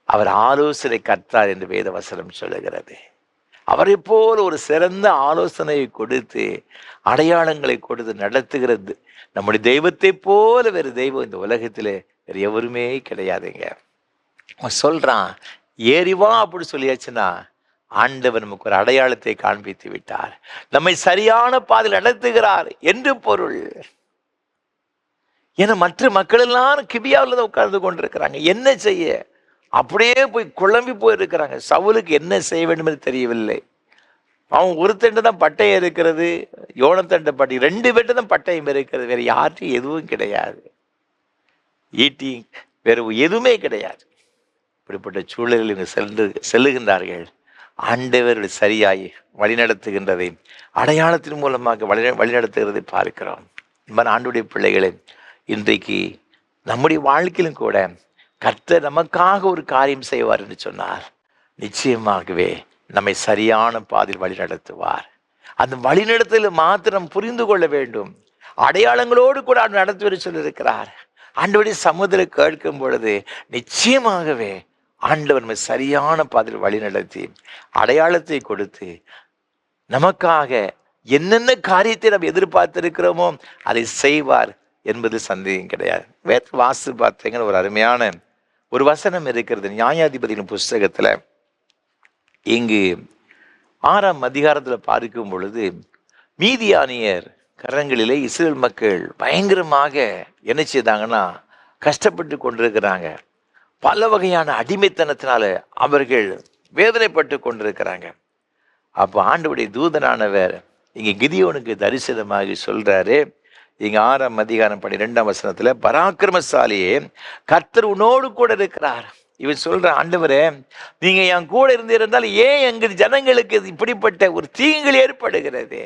அவர் ஆலோசனை கர்த்தார் என்று வேத வசனம் சொல்லுகிறது. அவரை போல் ஒரு சிறந்த ஆலோசனையை கொடுத்து அடையாளங்களை கொடுத்து நடத்துகிறது நம்முடைய தெய்வத்தை போல வேறு தெய்வம் இந்த உலகத்திலே வேறு எவருமே கிடையாதுங்க. அவன் சொல்றான், ஏறிவா அப்படி சொல்லியாச்சுன்னா ஆண்டவர் நமக்கு ஒரு அடையாளத்தை காண்பித்து விட்டார், நம்மை சரியான பாதையில் நடத்துகிறார் என்று பொருள். ஏன்னா மற்ற மக்கள் எல்லாம் கிபியாவில் தான் உட்கார்ந்து கொண்டிருக்கிறாங்க. என்ன செய்ய அப்படியே போய் குழம்பி போயிருக்கிறாங்க. சவுலுக்கு என்ன செய்ய வேண்டும் என்று தெரியவில்லை. அவன் ஒருத்தண்டு தான் பட்டயம் இருக்கிறது, யோனத்தண்ட பட்டயம், 2 பேர்ட்டு தான் பட்டயம் இருக்கிறது, வேற யார்ட்டும் எதுவும் கிடையாது, ஈட்டி வேறு எதுவுமே கிடையாது. இப்படிப்பட்ட சூழலில் இவங்க செல்லுகின்றார்கள். ஆண்டவர்கள் சரியாய் வழிநடத்துகின்றதை அடையாளத்தின் மூலமாக வழிநடத்துகிறதை பார்க்கிறோம். இந்த ஆண்டுடைய பிள்ளைகளை இன்றைக்கு நம்முடைய வாழ்க்கையிலும் கூட கர்த்தர் நமக்காக ஒரு காரியம் செய்வார் என்று சொன்னார், நிச்சயமாகவே நம்மை சரியான பாதையில் வழிநடத்துவார். அந்த வழிநடத்தல மாத்திரம் புரிந்து கொள்ள வேண்டும். அடையாளங்களோடு கூட நடத்துவது சொல்லியிருக்கிறார். ஆண்டவருடைய சமுதிரம் கேட்கும் பொழுது நிச்சயமாகவே ஆண்டவர் நம்ம சரியான பாதையில் வழி நடத்தி அடையாளத்தை கொடுத்து நமக்காக என்னென்ன காரியத்தை நம்ம எதிர்பார்த்திருக்கிறோமோ அதை செய்வார் என்பது சந்தேகம் கிடையாது. வேற வாசி பார்த்தீங்கன்னா ஒரு அருமையான ஒரு வசனம் இருக்கிறது நியாயாதிபதியின் புஸ்தகத்துல. இங்கு 6ஆம் அதிகாரத்துல பார்க்கும் பொழுது மீதியானியர் கரங்களிலே இஸ்ரேல் மக்கள் பயங்கரமாக என்ன செய்தாங்கன்னா கஷ்டப்பட்டு கொண்டிருக்கிறாங்க. பல வகையான அடிமைத்தனத்தினால அவர்கள் வேதனைப்பட்டு கொண்டிருக்கிறாங்க. அப்போ ஆண்டவருடைய தூதனானவர் இங்கே கிதியோனுக்கு தரிசனமாகி சொல்றாரு, இங்க 6ஆம் அதிகாரம் 12ஆம் வசனத்துல, பராக்கிரமசாலியே கர்த்தர் உன்னோடு கூட இருக்கிறார். இவன் சொல்ற, ஆண்டவரே நீங்க என் கூட இருந்திருந்தால் ஏன் எங்க ஜனங்களுக்கு இப்படிப்பட்ட ஒரு தீங்குகள் ஏற்படுகிறது?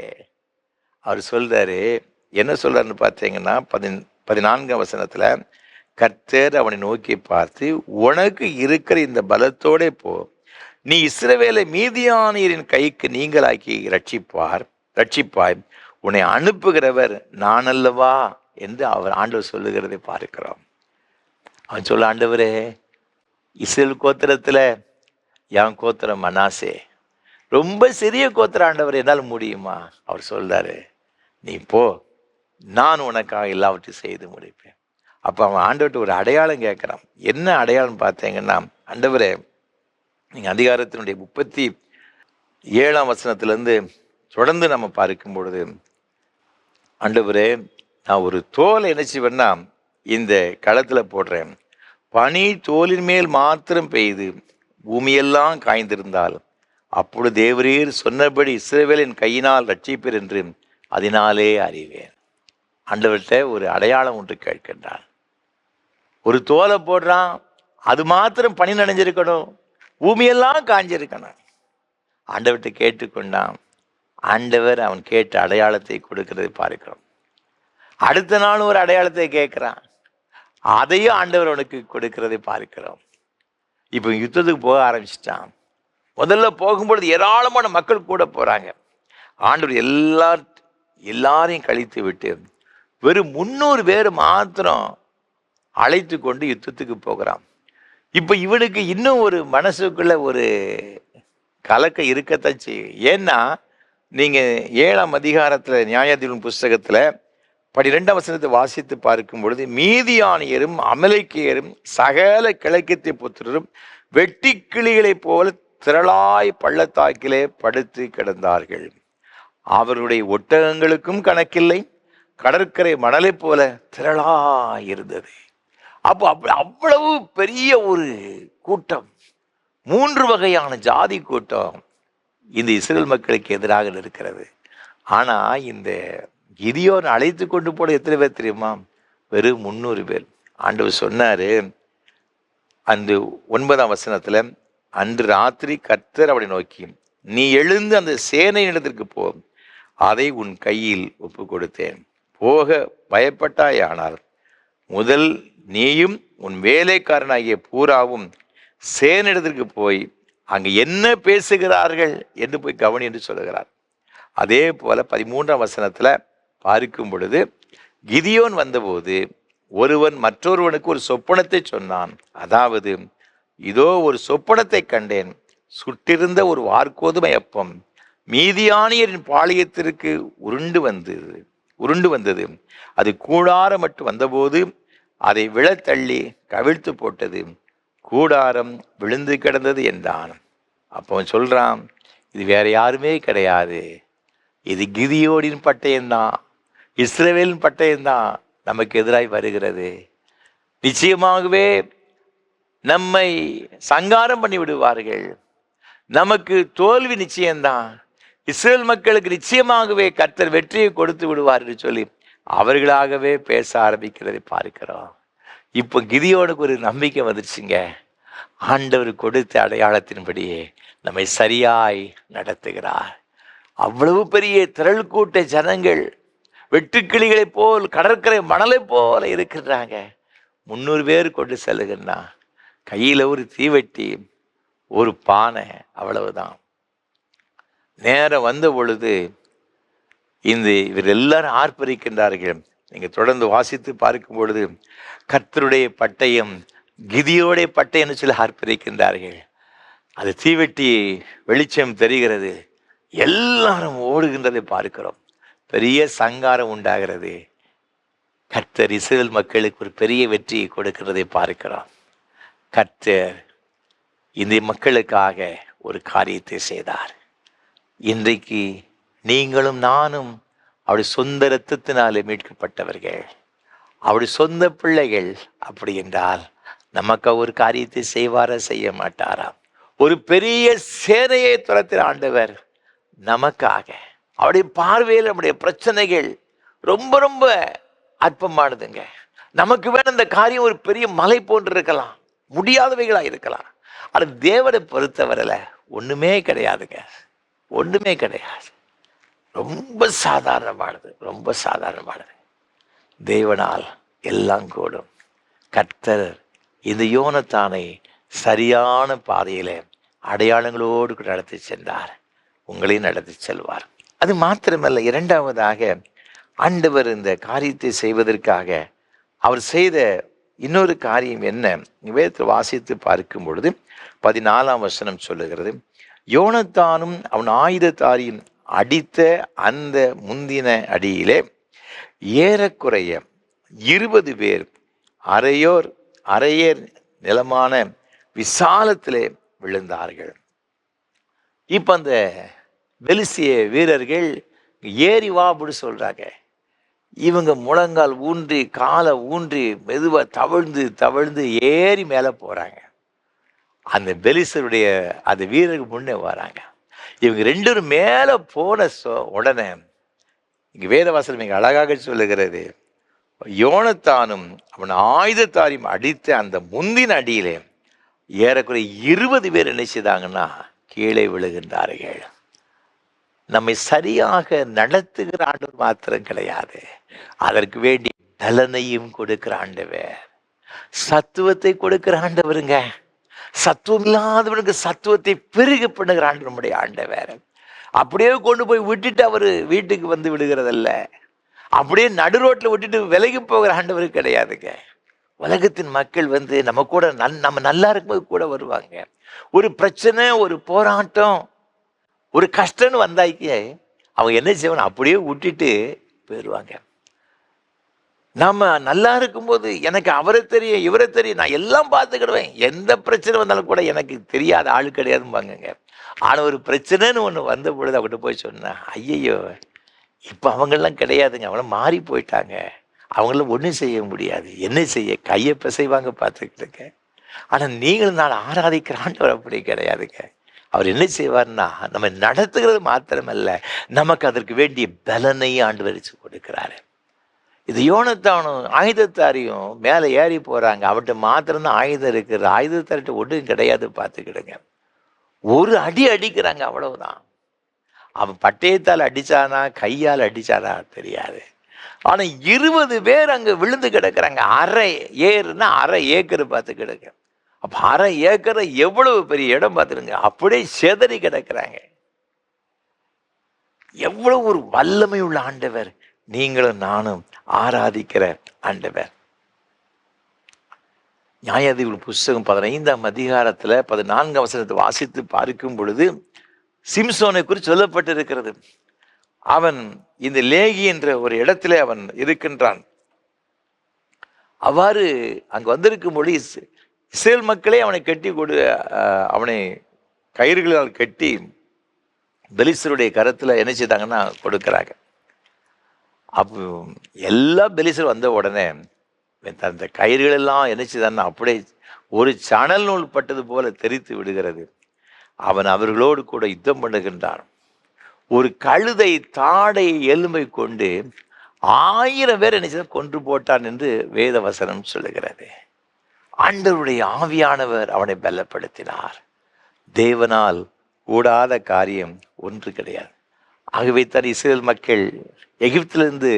அவர் சொல்றாரு, என்ன சொல்றாருன்னு பார்த்தீங்கன்னா 14ஆம் வசனத்துல, கர்த்தர் அவனை நோக்கி பார்த்து, உனக்கு இருக்கிற இந்த பலத்தோட போ, நீ இஸ்ரவேலை மீதியானியரின் கைக்கு நீங்களாக்கி ரட்சிப்பாய், உன்னை அனுப்புகிறவர் நான் அல்லவா என்று ஆண்டவர் சொல்லுகிறதை பார்க்கிறோம். அவன் சொல்ல, ஆண்டவரே இஸ்ரேல் கோத்திரத்துல என் கோத்திரம் மனாசே, ரொம்ப சிறிய கோத்திரம் ஆண்டவர், என்னால் முடியுமா? அவர் சொல்றாரு, நீ போ, நான் உனக்காக எல்லாவற்றையும் செய்து முடிப்பேன். அப்போ அவன் ஆண்டவர்கிட்ட ஒரு அடையாளம் கேட்குறான். என்ன அடையாளம் பார்த்தீங்கன்னா, ஆண்டவரே நீங்கள் அதிகாரத்தினுடைய 37ஆம் வசனத்திலேருந்து தொடர்ந்து நம்ம பார்க்கும் பொழுது, ஆண்டவரே நான் ஒரு தோலை என்ன செய்வேன்னா இந்த களத்தில் போடுறேன், பனி தோலின் மேல் மாத்திரம் பெய்து பூமியெல்லாம் காய்ந்திருந்தால் அப்பொழுது தேவரீர் சொன்னபடி இஸ்ரவேலின் கையினால் ரட்சிப்பீர் என்று அதனாலே அறிவேன். ஆண்டவர்கிட்ட ஒரு அடையாளம் ஒன்று கேட்கின்றான். ஒரு தோலை போடுறான், அது மாத்திரம் பனி நனைஞ்சிருக்கணும், பூமியெல்லாம் காஞ்சிருக்கணும். ஆண்டவர்கிட்ட கேட்டுக்கொண்டான். ஆண்டவர் அவன் கேட்ட அடையாளத்தை கொடுக்கறதை பார்க்கிறோம். அடுத்த நாள் ஒரு அடையாளத்தை கேட்கிறான், அதையும் ஆண்டவர் அவனுக்கு கொடுக்கறதை பார்க்கிறோம். இப்போ யுத்தத்துக்கு போக ஆரம்பிச்சிட்டான். முதல்ல போகும்பொழுது ஏராளமான மக்கள் கூட போறாங்க. ஆண்டவர் எல்லாரையும் கழித்து விட்டு வெறும் 300 பேர் மாத்திரம் அழைத்து கொண்டு யுத்தத்துக்கு போகிறான். இப்போ இவனுக்கு இன்னும் ஒரு மனசுக்குள்ள ஒரு கலக்க இருக்கத்தான் செய்யும். ஏன்னா நீங்கள் 7ஆம் அதிகாரத்தில் நியாயாதிபதியின் புஸ்தகத்தில் 12ஆம் வசனத்தை வாசித்து பார்க்கும் பொழுது, மீதியானியரும் அமலேக்கியரும் சகல கிழக்கத்திய புத்திரரும் வெட்டி கிளிகளைப் போல திரளாய் பள்ளத்தாக்கிலே படுத்து கிடந்தார்கள். அவருடைய ஒட்டகங்களுக்கும் கணக்கில்லை, கடற்கரை மணலை போல திரளாய் இருந்தது. அப்போ அவ்வளவு பெரிய ஒரு கூட்டம், 3 வகையான ஜாதி கூட்டம் இந்த இஸ்ரேல் மக்களுக்கு எதிராக இருக்கிறது. ஆனா இந்த கிதியோன் அழைத்து கொண்டு போன எத்தனை பேர் தெரியுமா? வெறும் 300 பேர். ஆண்டவர் சொன்னாரு அந்த 9ஆம் வசனத்துல, அன்று ராத்திரி கர்த்தர் அவனை நோக்கி, நீ எழுந்து அந்த சேனை இடத்திற்கு போ, அதை உன் கையில் ஒப்பு கொடுத்தேன், போக பயப்பட்டாயானால் முதல் நீயும் உன் வேலைக்காரனாகிய பூராவும் சேனிடத்திற்கு போய் அங்கு என்ன பேசுகிறார்கள் என்று போய் கவனி என்று சொல்லுகிறார். அதே போல 13ஆம் வசனத்துல பார்க்கும் பொழுது, கிதியோன் வந்தபோது ஒருவன் மற்றொருவனுக்கு ஒரு சொப்பனத்தை சொன்னான். அதாவது, இதோ ஒரு சொப்பனத்தை கண்டேன், சுட்டிருந்த ஒரு வார்கோதுமை அப்பம் மீதியானியரின் பாளையத்திற்கு உருண்டு வந்தது. அது கூடாரம் மட்டும் வந்தபோது அதை விழத்தள்ளி கவிழ்த்து போட்டது, கூடாரம் விழுந்து கிடந்தது என்றான். அப்போ அவன் சொல்றான், இது வேற யாருமே கிடையாது, இது கிதியோனின் பட்டயம்தான், இஸ்ரவேலின் பட்டயம்தான் நமக்கு எதிராய் வருகிறது. நிச்சயமாகவே நம்மை சங்காரம் பண்ணி விடுவார்கள், நமக்கு தோல்வி நிச்சயம்தான், இஸ்ரேல் மக்களுக்கு நிச்சயமாகவே கர்த்தர் வெற்றியை கொடுத்து விடுவார் என்று சொல்லி அவர்களாகவே பேச ஆரம்பிக்கிறதை பார்க்கிறோம். இப்போ கிதியோனுக்கு ஒரு நம்பிக்கை வந்துருச்சுங்க. ஆண்டவர் கொடுத்த அடையாளத்தின்படியே நம்மை சரியாய் நடத்துகிறார். அவ்வளவு பெரிய திரள் கூட்ட ஜனங்கள் வெட்டுக்கிளிகளை போல் கடற்கரை மணலை போல இருக்கிறாங்க. 300 பேர் கொண்டு செல்லுங்கன்னா கையில் ஒரு தீவெட்டி, ஒரு பானை, அவ்வளவுதான். நேரம் வந்த பொழுது இவர் எல்லாரும் ஆர்ப்பரிக்கின்றார்கள். நீங்கள் தொடர்ந்து வாசித்து பார்க்கும் பொழுது கர்த்தருடைய பட்டயம் கிதியோடைய பட்டயம்னு சொல்லி ஆர்ப்பரிக்கின்றார்கள். அது தீவெட்டி வெளிச்சம் தெரிகிறது, எல்லாரும் ஓடுகின்றதை பார்க்கிறோம். பெரிய சங்காரம் உண்டாகிறது. கர்த்தர் இஸ்ரவேல் மக்களுக்கு ஒரு பெரிய வெற்றியை கொடுக்கிறதை பார்க்கிறோம். கர்த்தர் இந்த மக்களுக்காக ஒரு காரியத்தை செய்தார். இன்றைக்கு நீங்களும் நானும் அவருடைய சொந்த இரத்தத்தினாலே மீட்கப்பட்டவர்கள், அவருடைய சொந்த பிள்ளைகள். அப்படி என்றால் நமக்கு ஒரு காரியத்தை செய்வாரா, செய்ய மாட்டாராம்? ஒரு பெரிய சேனையை துரத்தின ஆண்டவர் நமக்காக. அவருடைய பார்வையில் நம்முடைய பிரச்சனைகள் ரொம்ப ரொம்ப அற்பமானதுங்க. நமக்கு வேணும் இந்த காரியம் ஒரு பெரிய மலை போன்று இருக்கலாம், முடியாதவைகளா இருக்கலாம். ஆனால் தேவனை பொறுத்தவரையில் ஒண்ணுமே கிடையாதுங்க, ஒண்ணுமே கிடையாது. ரொம்ப சாதாரணமானது, ரொம்ப சாதாரணமானது. தேவனால் எல்லாம் கூடும். கர்த்தர் இந்த யோனத்தானை சரியான பாதையில அடையாளங்களோடு நடத்தி சென்றார். உங்களையும் நடத்தி செல்வார். அது மாத்திரமல்ல, இரண்டாவதாக ஆண்டவர் இந்த காரியத்தை செய்வதற்காக அவர் செய்த இன்னொரு காரியம் என்ன? வேதத்தில் வாசித்து பார்க்கும் பொழுது 14ஆம் வசனம் சொல்லுகிறது, யோனத்தானும் அவன் ஆயுததாரியும் அடித்த அந்த முந்தின அடியிலே ஏறக்குறைய 20 பேர் அரையர் நிலமான விசாலத்திலே விழுந்தார்கள். இப்ப அந்த பெலிஸ்திய வீரர்கள் ஏறி வா அப்படி சொல்றாங்க. இவங்க முழங்கால் ஊன்றி காலை ஊன்றி மெதுவா தவழ்ந்து தவழ்ந்து ஏறி மேலே போறாங்க. அந்த பெலிஸ்தருடைய அந்த வீரருக்கு முன்னே வராங்க. இவங்க 2 பேரும் மேலே போன உடனே இங்க வேதவாசல் மிக அழகாக சொல்லுகிறது, யோனத்தானும் அவன் ஆயுதத்தாரியும் அடித்த அந்த முந்தின அடியிலே ஏறக்குறைய 20 பேர் என்ன செய்தாங்கன்னா கீழே விழுகின்றார்கள். நம்மை சரியாக நடத்துகிற ஆண்டவர் மாத்திரம் கிடையாது, அதற்கு வேண்டிய பலனையும் கொடுக்கிற ஆண்டவர், சத்துவத்தை கொடுக்கிற ஆண்டவருங்க. சத்துவம் இல்லாதவனுக்கு சத்துவத்தை பெருக பண்ணுகிற ஆண்டு நம்முடைய ஆண்டவர். அப்படியே கொண்டு போய் விட்டுட்டு அவர் வீட்டுக்கு வந்து விடுகிறதல்ல, அப்படியே நடு ரோட்டில் விட்டுட்டு விலகி போகிற ஆண்டவர் கிடையாதுங்க. உலகத்தின் மக்கள் வந்து நம்ம கூட நம்ம நல்லா இருக்கும்போது கூட வருவாங்க. ஒரு பிரச்சனை, ஒரு போராட்டம், ஒரு கஷ்டம்னு வந்தாக்கே அவங்க என்ன செய்வாங்க, அப்படியே விட்டுட்டு போயிடுவாங்க. நம்ம நல்லா இருக்கும்போது எனக்கு அவரை தெரியும் இவரை தெரியும், நான் எல்லாம் பார்த்துக்கிடுவேன், எந்த பிரச்சனை வந்தாலும் கூட எனக்கு தெரியாத ஆள் கிடையாதும்பாங்க. ஆனால் ஒரு பிரச்சனைன்னு ஒன்று வந்த பொழுது அவங்ககிட்ட போய் சொன்னேன், ஐயையோ இப்போ அவங்கெல்லாம் கிடையாதுங்க, அவங்களாம் மாறி போயிட்டாங்க, அவங்களாம் ஒன்றும் செய்ய முடியாது, என்ன செய்ய, கையை பிசைவாங்க பார்த்துக்கிட்டு இருக்கேன். ஆனால் நீங்களும் நான் ஆராதிக்கிற ஆண்டவர் அப்படி கிடையாதுங்க. அவர் என்ன செய்வார்னா நம்ம நடத்துகிறது மாத்திரமல்ல, நமக்கு அதற்கு வேண்டிய பலனையும் ஆண்டவர் கொடுக்கிறாரு. இது யோனத்தானும் ஆயுதத்தாரியும் மேலே ஏறி போகிறாங்க. அவர்கிட்ட மாத்திரம்தான் ஆயுதம் இருக்கிற, ஆயுதத்தார்கிட்ட ஒன்றும் கிடையாது பார்த்துக்கிடுங்க. ஒரு அடி அடிக்கிறாங்க, அவ்வளவுதான். அவன் பட்டயத்தால் அடித்தானா கையால் அடித்தானா தெரியாது. ஆனால் 20 பேர் அங்கே விழுந்து கிடக்கிறாங்க. அரை ஏக்கர் பார்த்து கிடக்கு. அப்போ அரை ஏக்கரை எவ்வளவு பெரிய இடம் பார்த்துருங்க, அப்படியே செதறி கிடக்கிறாங்க. எவ்வளவு ஒரு வல்லமை உள்ள ஆண்டவர் நீங்களும் நானும் ஆராதிக்கிற ஆண்டவர். நியாயாதிபதிகள் புஸ்தகம் 15ஆம் அதிகாரத்தில் 14ஆம் வசனத்தை வாசித்து பார்க்கும் பொழுது சிம்சோனை குறித்து சொல்லப்பட்டிருக்கிறது. அவன் இந்த லேகி என்ற ஒரு இடத்துல அவன் இருக்கின்றான். அவ்வாறு அங்கு வந்திருக்கும் பொழுது இஸ்ரேல் மக்களே அவனை அவனை கயிறுகளால் கட்டி பெலிஸ்தருடைய கரத்தில் என்ன செய்தாங்கன்னா கொடுக்குறாங்க. அப்போ எல்லா பெலிஸ்தர் வந்த உடனே அந்த கயிறுகள் எல்லாம் என்ன செய்தான்னா அப்படியே ஒரு சணல் நூல் பட்டது போல தெரித்து விடுகிறது. அவன் அவர்களோடு கூட யுத்தம் பண்ணுகின்றான். ஒரு கழுதை தாடை எலும்பை கொண்டு 1000 பேர் என்ன செய்த கொன்று போட்டான் என்று வேத வசனம் சொல்லுகிறது. ஆண்டவருடைய ஆவியானவர் அவனை பலப்படுத்தினார். தேவனால் கூடாத காரியம் ஒன்று கிடையாது. ஆகவே தான் இஸ்ரேல் மக்கள் எகிப்திலிருந்து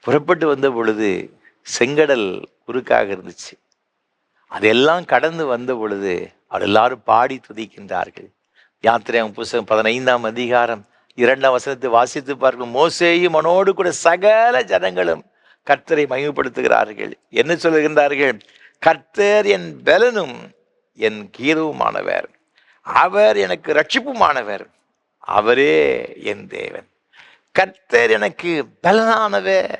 புறப்பட்டு வந்த பொழுது செங்கடல் குறுக்காக இருந்துச்சு. அதெல்லாம் கடந்து வந்த பொழுது அவர் எல்லாரும் பாடி துதிக்கின்றார்கள். யாத்திரை புஸ்தகம் 15ஆம் அதிகாரம் 2ஆம் வசனத்தை வாசித்து பார்க்கும். மோசேயும் அவனோடு கூட சகல ஜனங்களும் கர்த்தரை மகிமைப்படுத்துகிறார்கள். என்ன சொல்லுகின்றார்கள்? கர்த்தர் என் பலனும் என் கீதவுமானவர், அவர் எனக்கு ரட்சிப்புமானவர், அவரே என் தேவன். கர்த்தர் எனக்கு பலனானவர்,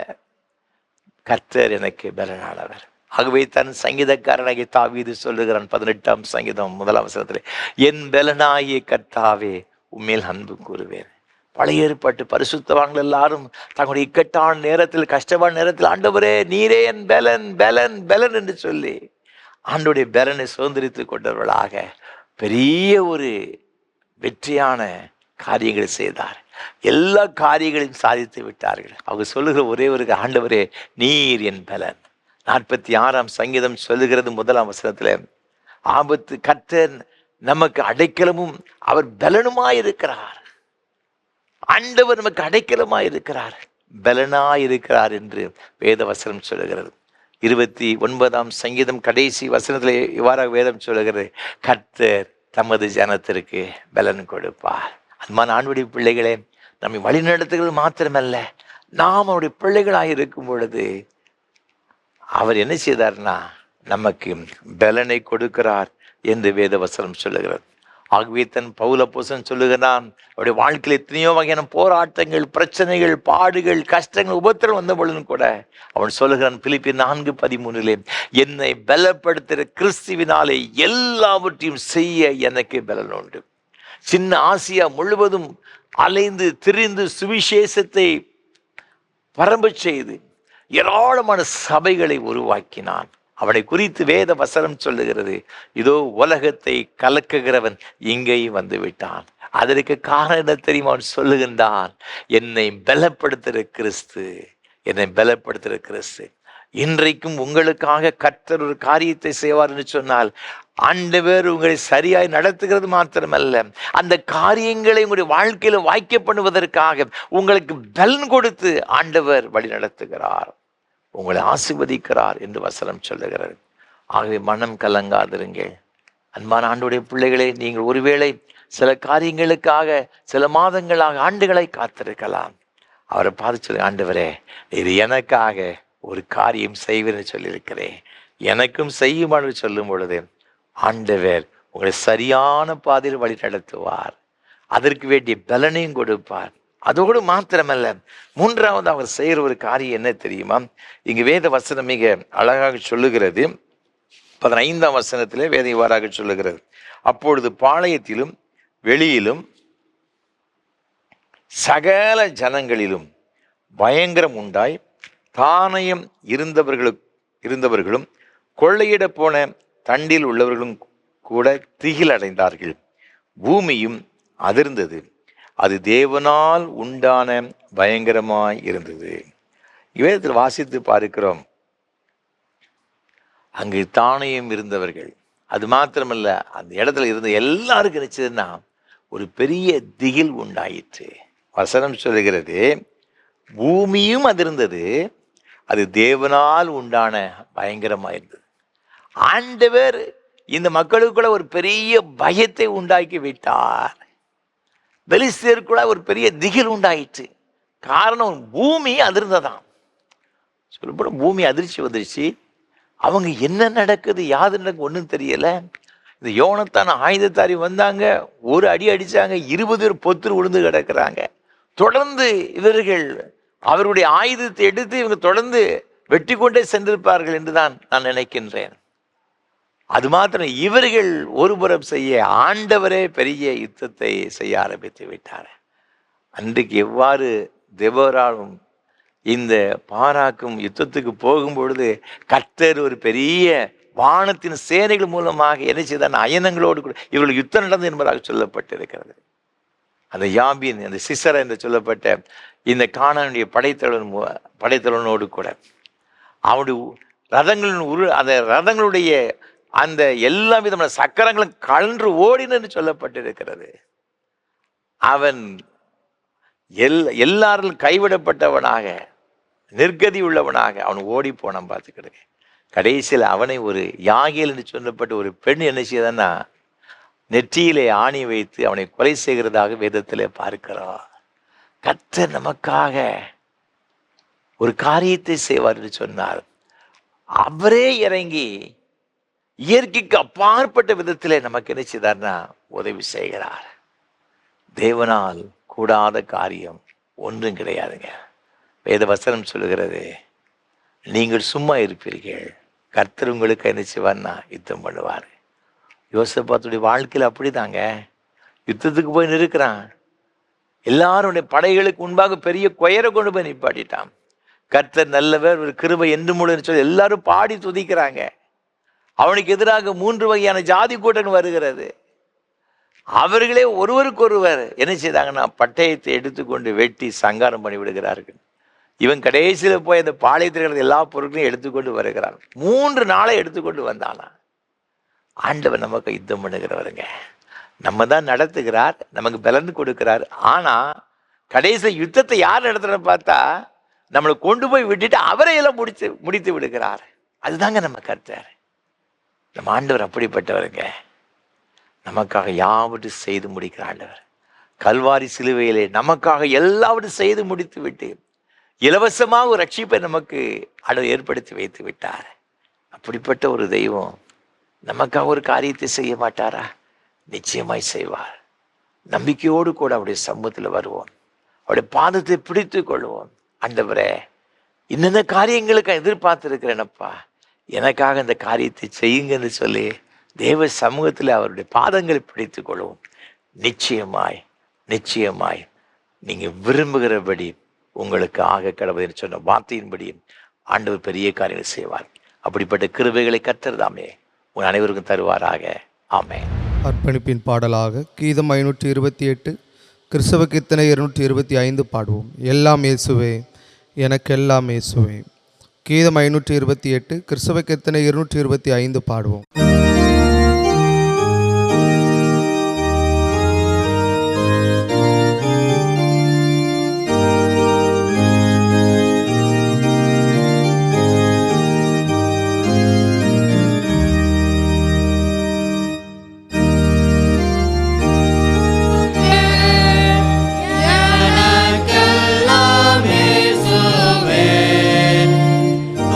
கர்த்தர் எனக்கு பலனானவர். ஆகவே தன் சங்கீதக்காரனாகிய தாவீது சொல்லுகிறான் 18ஆம் சங்கீதம் 1ஆம் வசனத்திலே, என் பலனாகிய கர்த்தாவே உம்மேல் அன்பு கூறுவேன். பழைய ஏற்பாட்டு பரிசுத்தவான்கள் எல்லாரும் தங்களுடைய இக்கட்டான நேரத்தில், கஷ்டமான நேரத்தில், ஆண்டவரே நீரே என் பலன் பலன் பலன் என்று சொல்லி ஆண்டவருடைய பலனை சுதந்திரித்து கொண்டவர்களாக பெரிய ஒரு வெற்றியான காரியங்களை செய்தார். எல்லா காரியங்களையும் சாதித்து விட்டார்கள். அவங்க சொல்லுகிற ஒரே ஒரு, ஆண்டவரே நீர் என் பலன். 46ஆம் சங்கீதம் சொல்லுகிறது 1ஆம் வசனத்தில், ஆபத்து கர்த்தர் நமக்கு அடைக்கலமும் அவர் பலனுமாயிருக்கிறார். ஆண்டவர் நமக்கு அடைக்கலமாயிருக்கிறார், பலனாயிருக்கிறார் என்று வேத வசனம் சொல்லுகிறது. 29ஆம் சங்கீதம் கடைசி வசனத்திலே இவ்வாறாக வேதம் சொல்லுகிறது, கர்த்தர் தமது ஜனத்திற்கு பலன் கொடுப்பார். அன்பான ஆண்டவருடைய பிள்ளைகளே, நம்மை வழிநடத்துகிறது மாத்திரமல்ல, நாம் அவருடைய பிள்ளைகளாக இருக்கும் பொழுது அவர் என்ன செய்தார்னா நமக்கு பலனை கொடுக்கிறார் என்று வேத வசனம் சொல்லுகிறது. ஆகவே தன் பவுல் அப்போஸ்தலன் சொல்லுகிறான், அவருடைய வாழ்க்கையில் எத்தனையோ வகையான போராட்டங்கள், பிரச்சனைகள், பாடுகள், கஷ்டங்கள், உபத்திரம் வந்த பொழுதும் கூட அவன் சொல்லுகிறான் பிலிப்பியர் 4:13, என்னை பலப்படுத்துகிற கிறிஸ்துவினாலே எல்லாவற்றையும் செய்ய எனக்கு பலன் உண்டு. சின்ன ஆசியா முழுவதும் அலைந்து திரிந்து சுவிசேஷத்தை பரம்ப செய்து ஏராளமான சபைகளை உருவாக்கினான். அவனை குறித்து வேத வசனம் சொல்லுகிறது, இதோ உலகத்தை கலக்குகிறவன் இங்கேயும் வந்து விட்டான். அதற்கு காரணம் என்ன தெரியுமா? அவன் சொல்லுகின்றான், என்னை பலப்படுத்துகிற கிறிஸ்து, என்னை பலப்படுத்துகிற கிறிஸ்து. இன்றைக்கும் உங்களுக்காக கர்த்தர் ஒரு காரியத்தை செய்வார் என்று சொன்னால், ஆண்டவர் உங்களை சரியாய் நடத்துகிறது மாத்திரமல்ல, அந்த காரியங்களை உங்களுடைய வாழ்க்கையில வாய்க்க பண்ணுவதற்காக உங்களுக்கு பலன் கொடுத்து ஆண்டவர் வழி நடத்துகிறார், உங்களை ஆசீர்வதிக்கிறார் என்று வசனம் சொல்லுகிறது. ஆகவே மனம் கலங்காதிருங்கள். அன்பான ஆண்டவருடைய பிள்ளைகளே, நீங்கள் ஒருவேளை சில காரியங்களுக்காக சில மாதங்களாக, ஆண்டுகளை காத்திருக்கலாம். அவரை பார்த்து சொல்லி, ஆண்டவரே இது எனக்காக ஒரு காரியம் செய்வேன்னு சொல்லியிருக்கிறேன், எனக்கும் செய்யுமாறு சொல்லும் பொழுது ஆண்டவர் உங்களை சரியான பாதையில் வழி நடத்துவார், அதற்கு வேண்டிய பலனையும் கொடுப்பார். அதோடு மாத்திரமல்ல, மூன்றாவது அவர் செய்கிற ஒரு காரியம் என்ன தெரியுமா? இங்கு வேத வசனம் மிக அழகாக சொல்லுகிறது. 15ஆம் வசனத்திலே வேத இவ்வாறாக சொல்லுகிறது, அப்பொழுது பாளையத்திலும் வெளியிலும் சகல ஜனங்களிலும் பயங்கரம் உண்டாய், தானயம் இருந்தவர்களும் கொள்ளையிட போன தண்டில் உள்ளவர்களும் கூட திகில் அடைந்தார்கள். பூமியும் அதிர்ந்தது, அது தேவனால் உண்டான பயங்கரமாய் இருந்தது. இவ்விதத்தில் வாசித்து பார்க்கிறோம், அங்கு தானியம் இருந்தவர்கள், அது மாத்திரமல்ல அந்த இடத்துல இருந்த எல்லாருக்கும் நினைச்சதுன்னா ஒரு பெரிய திகில் உண்டாயிற்று. வசனம் சொல்லுகிறது, பூமியும் அதிர்ந்தது, அது தேவனால் உண்டான பயங்கரமாய் இருந்தது. ஆண்டவர் இந்த மக்களுக்குள்ள ஒரு பெரிய பயத்தை உண்டாக்கி விட்டார். பெலிஸ்தருக்குள்ள ஒரு பெரிய திகில் உண்டாயிற்று. காரணம், பூமி அதிர்ந்ததாம். சொல்லப்போனால் பூமி அதிர்ச்சி வந்துருச்சு. அவங்க என்ன நடக்குது, யாது நடக்குது ஒன்றும் தெரியல. இந்த யோனத்தான் ஆயுதத்தாரி வந்தாங்க, ஒரு அடி அடித்தாங்க, 20 பேர் பொத்து விழுந்து கிடக்கிறாங்க. தொடர்ந்து இவர்கள் அவருடைய ஆயுதத்தை எடுத்து இவங்க தொடர்ந்து வெட்டி கொண்டே சென்றிருப்பார்கள் என்றுதான் நான் நினைக்கின்றேன். அது மாத்திரம், இவர்கள் ஒருபுறம் செய்ய ஆண்டவரே பெரிய யுத்தத்தை செய்ய ஆரம்பித்து விட்டார். அன்றைக்கு எவ்வாறு தெபோராவும் இந்த பாராக்கும் யுத்தத்துக்கு போகும்பொழுது கர்த்தர் ஒரு பெரிய வானத்தின் சேனைகள் மூலமாக என்ன செய்தார், அயனங்களோடு கூட இவர்கள் யுத்தம் நடந்தது என்பதாக சொல்லப்பட்டிருக்கிறது. அந்த யாபின், அந்த சிசரா என்று சொல்லப்பட்ட இந்த கானானுடைய படைத்தலைவனோடு கூட அவனுடைய ரதங்களின் அந்த ரதங்களுடைய அந்த எல்லா விதமான சக்கரங்களும் கழன்று ஓடினு சொல்லப்பட்டிருக்கிறது. அவன் எல்லாரும் கைவிடப்பட்டவனாக, நிர்கதி உள்ளவனாக அவன் ஓடி போனான். பார்த்துக்கிடுங்க, கடைசியில் அவனை ஒரு யாகேல் என்று சொல்லப்பட்ட ஒரு பெண் என்ன செய்தன்னா நெற்றியிலே ஆணி வைத்து அவனை கொலை செய்கிறதாக வேதத்திலே பார்க்கிறான். கர்த்தர் நமக்காக ஒரு காரியத்தை செய்வார் என்று சொன்னார். அவரே இறங்கி இயற்கைக்கு அப்பாற்பட்ட விதத்திலே நமக்கு என்ன செய்தார்னா உதவி செய்கிறார். தேவனால் கூடாத காரியம் ஒன்றும் கிடையாதுங்க. வேத வசனம் சொல்லுகிறது, நீங்கள் சும்மா இருப்பீர்கள், கர்த்தர் உங்களுக்கு என்ன செய்வார்னா யுத்தம் பண்ணுவார். யோசபாத்துடைய வாழ்க்கையில் அப்படிதாங்க. யுத்தத்துக்கு போய் நிற்கிறான், எல்லாருடைய படைகளுக்கு முன்பாக பெரிய கொயரை கொண்டு போய் நிப்பாட்டிட்டான். கர்த்தர் நல்லவர், ஒரு கிருபை என்று முழுன்னு சொல்லி எல்லாரும் பாடி துதிக்கிறாங்க. அவனுக்கு எதிராக 3 வகையான ஜாதி கூட்டம் வருகிறது. அவர்களே ஒருவருக்கொருவர் என்ன செய்தாங்கன்னா பட்டயத்தை எடுத்துக்கொண்டு வெட்டி சங்காரம் பண்ணி விடுகிறார்கள். இவன் கடைசியில் போய் அந்த பாளையத்தில் எல்லா பொருட்களையும் எடுத்துக்கொண்டு வருகிறான். 3 நாளை எடுத்துக்கொண்டு வந்தானா. ஆண்டவர் நமக்கு யுத்தம் பண்ணுகிறவருங்க. நம்ம தான் நடத்துகிறார், நமக்கு பலன் கொடுக்கிறார். ஆனா கடைசி யுத்தத்தை யார் நடத்துறன்னு பார்த்தா நம்மளை கொண்டு போய் விட்டுட்டு அவரை எல்லாம் முடித்து விடுகிறார். அதுதாங்க நம்ம கர்த்தர். நம்ம ஆண்டவர் அப்படிப்பட்டவருங்க. நமக்காக யாவற்றையும் செய்து முடிக்கிற ஆண்டவர். கல்வாரி சிலுவையிலே நமக்காக எல்லாவற்றையும் செய்து முடித்து விட்டு இலவசமாக ஒரு ரட்சிப்பை நமக்கு ஆண்டவர் ஏற்படுத்தி வைத்து விட்டார். அப்படிப்பட்ட ஒரு தெய்வம் நமக்காக ஒரு காரியத்தை செய்ய மாட்டாரா? நிச்சயமாய் செய்வார். நம்பிக்கையோடு கூட அவருடைய சமூகத்தில் வருவோம், அவருடைய பாதத்தை பிடித்து கொள்வோம். ஆண்டவரே, இன்னென்ன காரியங்களுக்கு எதிர்பார்த்துருக்கிறேனப்பா, எனக்காக இந்த காரியத்தை செய்யுங்கன்னு சொல்லி தேவ சமூகத்தில் அவருடைய பாதங்களை பிடித்து கொள்வோம். நிச்சயமாய் நிச்சயமாய் நீங்கள் விரும்புகிறபடி உங்களுக்கு ஆக கடவுள் சொன்ன வார்த்தையின்படி ஆண்டவர் பெரிய காரியங்களை செய்வார். அப்படிப்பட்ட கிருபைகளை கர்த்தர்தாமே உன் அனைவருக்கும் தருவாராக. ஆமென். அர்ப்பணிப்பின் பாடலாக கீதம் 528, கிறிஸ்தவ கீர்த்தனை 225 பாடுவோம். எல்லாம் இயேசுவே, எனக்கெல்லாம் இயேசுவே. கீதம் 528, கிறிஸ்தவ கீர்த்தனை 225 பாடுவோம்.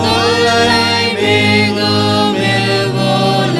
தொல்லை மிகும் போல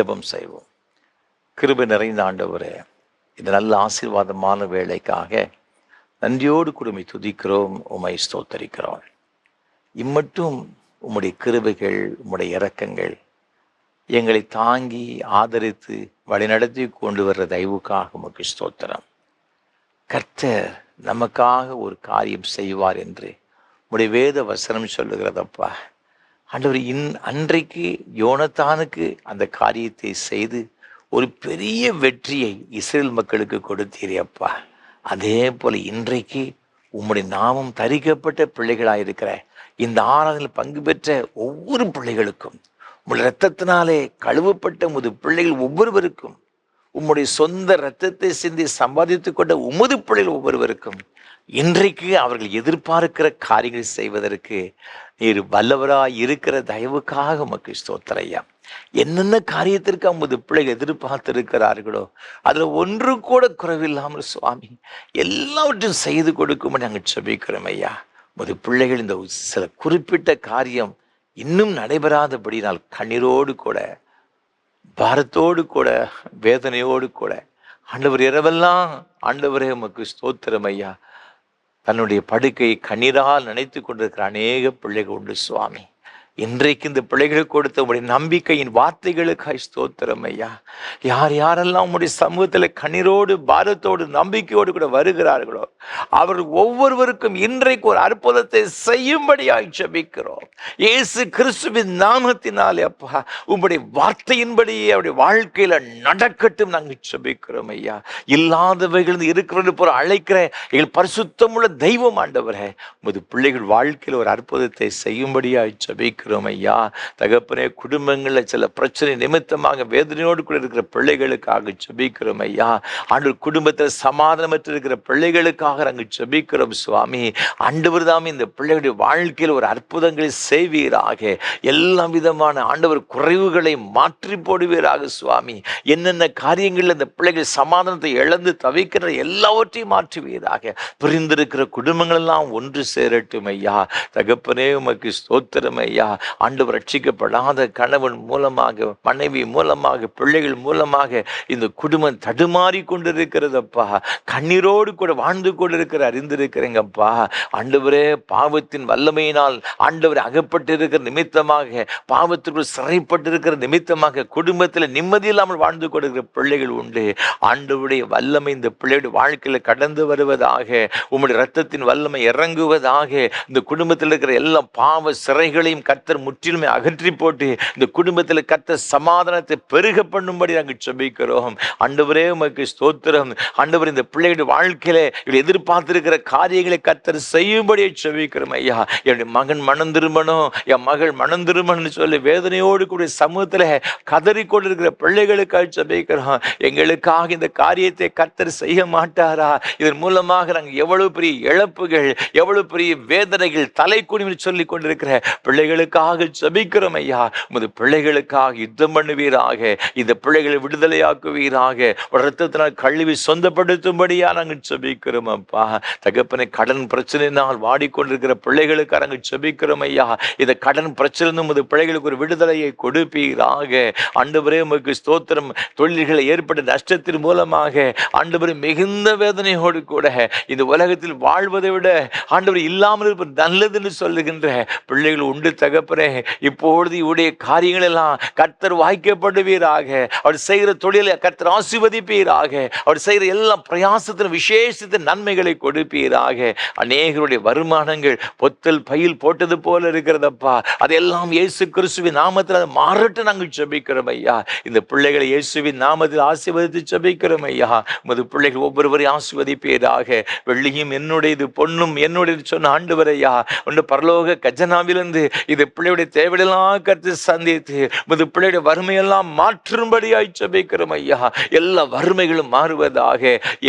ஜெபம் செய்வோம். கிருபை நிறைந்த ஆண்டவரே, இந்த நல்ல ஆசீர்வாதமான வேலைக்காக நன்றியோடு குடும்பி துதிக்கிறோம், உம்மை ஸ்தோத்தரிக்கிறோம். இம்மட்டும் உம்முடைய கிருபைகள், உம்முடைய இரக்கங்கள் எங்களை தாங்கி ஆதரித்து வழிநடத்தி கொண்டு வர்ற தயவுக்காக உமக்கு ஸ்தோத்திரம். கர்த்தர் நமக்காக ஒரு காரியம் செய்வார் என்று உம்முடைய வேத வசனம் சொல்லுகிறதப்பா. ஆண்டவர், அன்றைக்கு யோனத்தானுக்கு அந்த காரியத்தை செய்து ஒரு பெரிய வெற்றியை இஸ்ரேல் மக்களுக்கு கொடுத்தீரே அப்பா. அதே போல இன்றைக்கு உம்முடைய நாமம் தரிக்கப்பட்ட பிள்ளைகளாயிருக்கிற இந்த ஆராதனையில் பங்கு பெற்ற ஒவ்வொரு பிள்ளைகளுக்கும், உம்முடைய இரத்தத்தினாலே கழுவப்பட்ட உமது பிள்ளைகள் ஒவ்வொருவருக்கும், உம்முடைய சொந்த இரத்தத்தை சிந்தி சம்பாதித்து கொண்ட உமது பிள்ளைகள் ஒவ்வொருவருக்கும் இன்றைக்கு அவர்கள் எதிர்பார்க்கிற காரியங்களை செய்வதற்கு நீர் வல்லவராய் இருக்கிற தயவுக்காக உமக்கு ஸ்தோத்திரம். என்னென்ன காரியத்திற்கு உமது பிள்ளைகள் எதிர்பார்த்திருக்கிறார்களோ அதுல ஒன்று கூட குறைவில்லாமல் சுவாமி எல்லாவற்றையும் செய்து கொடுக்கும்படி நாங்கள் ஜெபிக்கிறோம் ஐயா. உமது பிள்ளைகள் இந்த சில குறிப்பிட்ட காரியம் இன்னும் நடைபெறாதபடி நான் கண்ணீரோடு கூட, பாரத்தோடு கூட, வேதனையோடு கூட ஆண்டவர் இரவெல்லாம் ஆண்டவரே உமக்கு ஸ்தோத்திரம் ஐயா, தன்னுடைய படுக்கையை கண்ணீரால் நினைத்து கொண்டிருக்கிற அநேக பிள்ளைகள் உண்டு சுவாமி. இன்றைக்கு இந்த பிள்ளைகளுக்கு கொடுத்த உடைய நம்பிக்கையின் வார்த்தைகளுக்காய் ஸ்தோத்திரம் ஐயா. யார் யாரெல்லாம் உங்களுடைய சமூகத்தில் கண்ணீரோடு, பாரத்தோடு, நம்பிக்கையோடு கூட வருகிறார்களோ அவர்கள் ஒவ்வொருவருக்கும் இன்றைக்கு ஒரு அற்புதத்தை செய்யும்படியாய் ஜெபிக்கிறோம். இயேசு கிறிஸ்துவின் நாமத்தினாலே அப்பா உங்களுடைய வார்த்தையின்படியே அவருடைய வாழ்க்கையில நடக்கட்டும் நாங்கள் ஜெபிக்கிறோம் ஐயா. இல்லாதவைகள் இருக்கிறது போல அழைக்கிற எங்கள் பரிசுத்தமுள்ள தெய்வம் ஆண்டவரே, உமது பிள்ளைகள் வாழ்க்கையில் ஒரு அற்புதத்தை செய்யும்படியாய் ஜெபிக்கிறோம் ஐயா. தகப்பனே, குடும்பங்களில் சில பிரச்சனை நிமித்தமாக வேதனையோடு கூட இருக்கிற பிள்ளைகளுக்காக ஜெபிக்கிறோம் ஐயா. ஆண்டவர், குடும்பத்தில் சமாதானமற்று இருக்கிற பிள்ளைகளுக்காக நாங்கள் ஜெபிக்கிறோம் சுவாமி. ஆண்டவர் தாமே இந்த பிள்ளைகளுடைய வாழ்க்கையில் ஒரு அற்புதங்களை செய்வீராக. எல்லா விதமான ஆண்டவர் குறைவுகளை மாற்றி போடுவீராக சுவாமி. என்னென்ன காரியங்களில் இந்த பிள்ளைகள் சமாதானத்தை இழந்து தவிக்கிற எல்லாவற்றையும் மாற்றுவீராக. பிரிந்திருக்கிற குடும்பங்கள் எல்லாம் ஒன்று சேரட்டும் ஐயா. தகப்பனே, உமக்கு ஸ்தோத்திரம் ஐயா. ஆண்டவர், ரட்சிக்கப்படாத கணவன் மூலமாக, மனைவி மூலமாக, பிள்ளைகள் மூலமாக இந்த குடும்பம் தடுமாறி கொண்டிருக்கிறதப்பா. கண்ணீரோடு கூட வாழ்ந்து கொண்டிருக்கிற அறிந்திருக்கிறேங்கப்பா. ஆண்டவரே, பாவத்தின் வல்லமையினால் ஆண்டவர் அகப்பட்டிருக்கிற நிமித்தமாக, பாவத்திற்குள் சிறைப்பட்டிருக்கிற நிமித்தமாக குடும்பத்தில் நிம்மதி இல்லாமல் வாழ்ந்து கொண்டிருக்கிற பிள்ளைகள் உண்டு. ஆண்டவருடைய வல்லமை இந்த பிள்ளைகளுடைய வாழ்க்கையில் கடந்து வருவதாக, உம்முடைய இரத்தத்தின் வல்லமை இறங்குவதாக. இந்த குடும்பத்தில் இருக்கிற எல்லா பாவ சிறைகளையும் கர்த்தர் முற்றிலுமே அகற்றி போட்டு இந்த குடும்பத்தில் கர்த்தர் சமாதானத்தை பெருக பண்ணும்படி நாங்கள் ஜெபிக்கிறோம். ஆண்டவரே, உமக்கு ஸ்தோத்திரம். ஆண்டவர், இந்த பிள்ளைகளுடைய வாழ்க்கையில எதிர்பார்த்திருக்கிற காரியங்களை கர்த்தர் செய்யும்படியே ஜெபிக்கிறோம் ஐயா. என்னுடைய மகன் மனம் திரும்பணும், என் மகள் மனம் திரும்பணும்னு சொல்லி வேதனையோடு கூட சமூகத்தில் கதறிக்கொண்டிருக்கிற பிள்ளைகளுக்காக ஜெபிக்கிறோம். எங்களுக்காக இந்த காரியத்தை கர்த்தர் செய்ய மாட்டாரா? இதன் மூலமாக நாங்கள் எவ்வளவு பெரிய இழப்புகள், எவ்வளவு பெரிய வேதனைகள் தலை குனிவு சொல்லி கொண்டிருக்கிற பிள்ளைகளுக்காக ஜெபிக்கிறோம் ஐயா. உமது பிள்ளைகளுக்காக யுத்தம் பண்ணுவீராக. இந்த பிள்ளைகளை விடுதலையாக்குவீராக. இரத்தத்தினால் கழுவி சொந்தப்படுத்தும்படியா நாங்கள் ஜெபிக்கிறோம் அப்பா. தகப்பனை, கடன் பிரச்சனையினால் வாடிக்கொண்டிருக்கிற பிள்ளைகளுக்கு நாங்கள் ஜெபிக்கிறோம் ஐயா. இந்த கடன் பிரச்சனை உமது பிள்ளைகளுக்கு ஒரு விடுதலையை கொடுப்பீராக. ஆண்டவரே, உமக்கு ஸ்தோத்திரம். தொழில்களை ஏற்பட்ட நஷ்டத்தின் மூலமாக ஆண்டவரே மிகுந்த வேதனையோடு கூட இந்த உலகத்தில் வாழ்வதை விட ஆண்டவர் இல்லாமல் இருப்பது நல்லதுன்னு சொல்லுகின்ற பிள்ளைகள் உண்டு தகப்பனே. இப்பொழுது இவருடைய காரியங்கள் எல்லாம் கர்த்தர் வாய்க்கப்படுவீராக. அவர் செய்கிற தொழிலை கர்த்தர் ஆசீர்வதிப்பீராக. அவர் செய்கிற எல்லா பிரயாசத்தின் விசேஷித்த நன்மைகளை கொடுப்பீராக. அநேகருடைய வருமானங்கள் பொத்தல் பையில் போட்டது போல இருக்கிறதப்பா. அதெல்லாம் இயேசு கிறிஸ்துவின் நாமத்தில் அதை மாறட்டு நாங்கள் ஜெபிக்கிறோம் ஐயா. இந்த பிள்ளைகளை இயேசுவின் நாமத்தில் ஆசீர்வதித்து ஜெபிக்கிறோம் ஐயா. உமது பிள்ளைகள் ஒவ்வொருவரையும் ஆசீர்வதிப்பீராக. வெள்ளியும் என்னுடையது, பொன்னும் என்னுடையது சொன்ன ஆண்டவர் ஐயா, ஒன்று பரலோக கஜனாவிலிருந்து இது பிள்ளையுடைய தேவையெல்லாம் கருத்து சந்தித்து உமது பிள்ளையுடைய வறுமையெல்லாம் மாற்றும்படியாய் ஜெபிக்கிறோம் ஐயா. எல்லா வறுமைகளும் மாறுவதாக.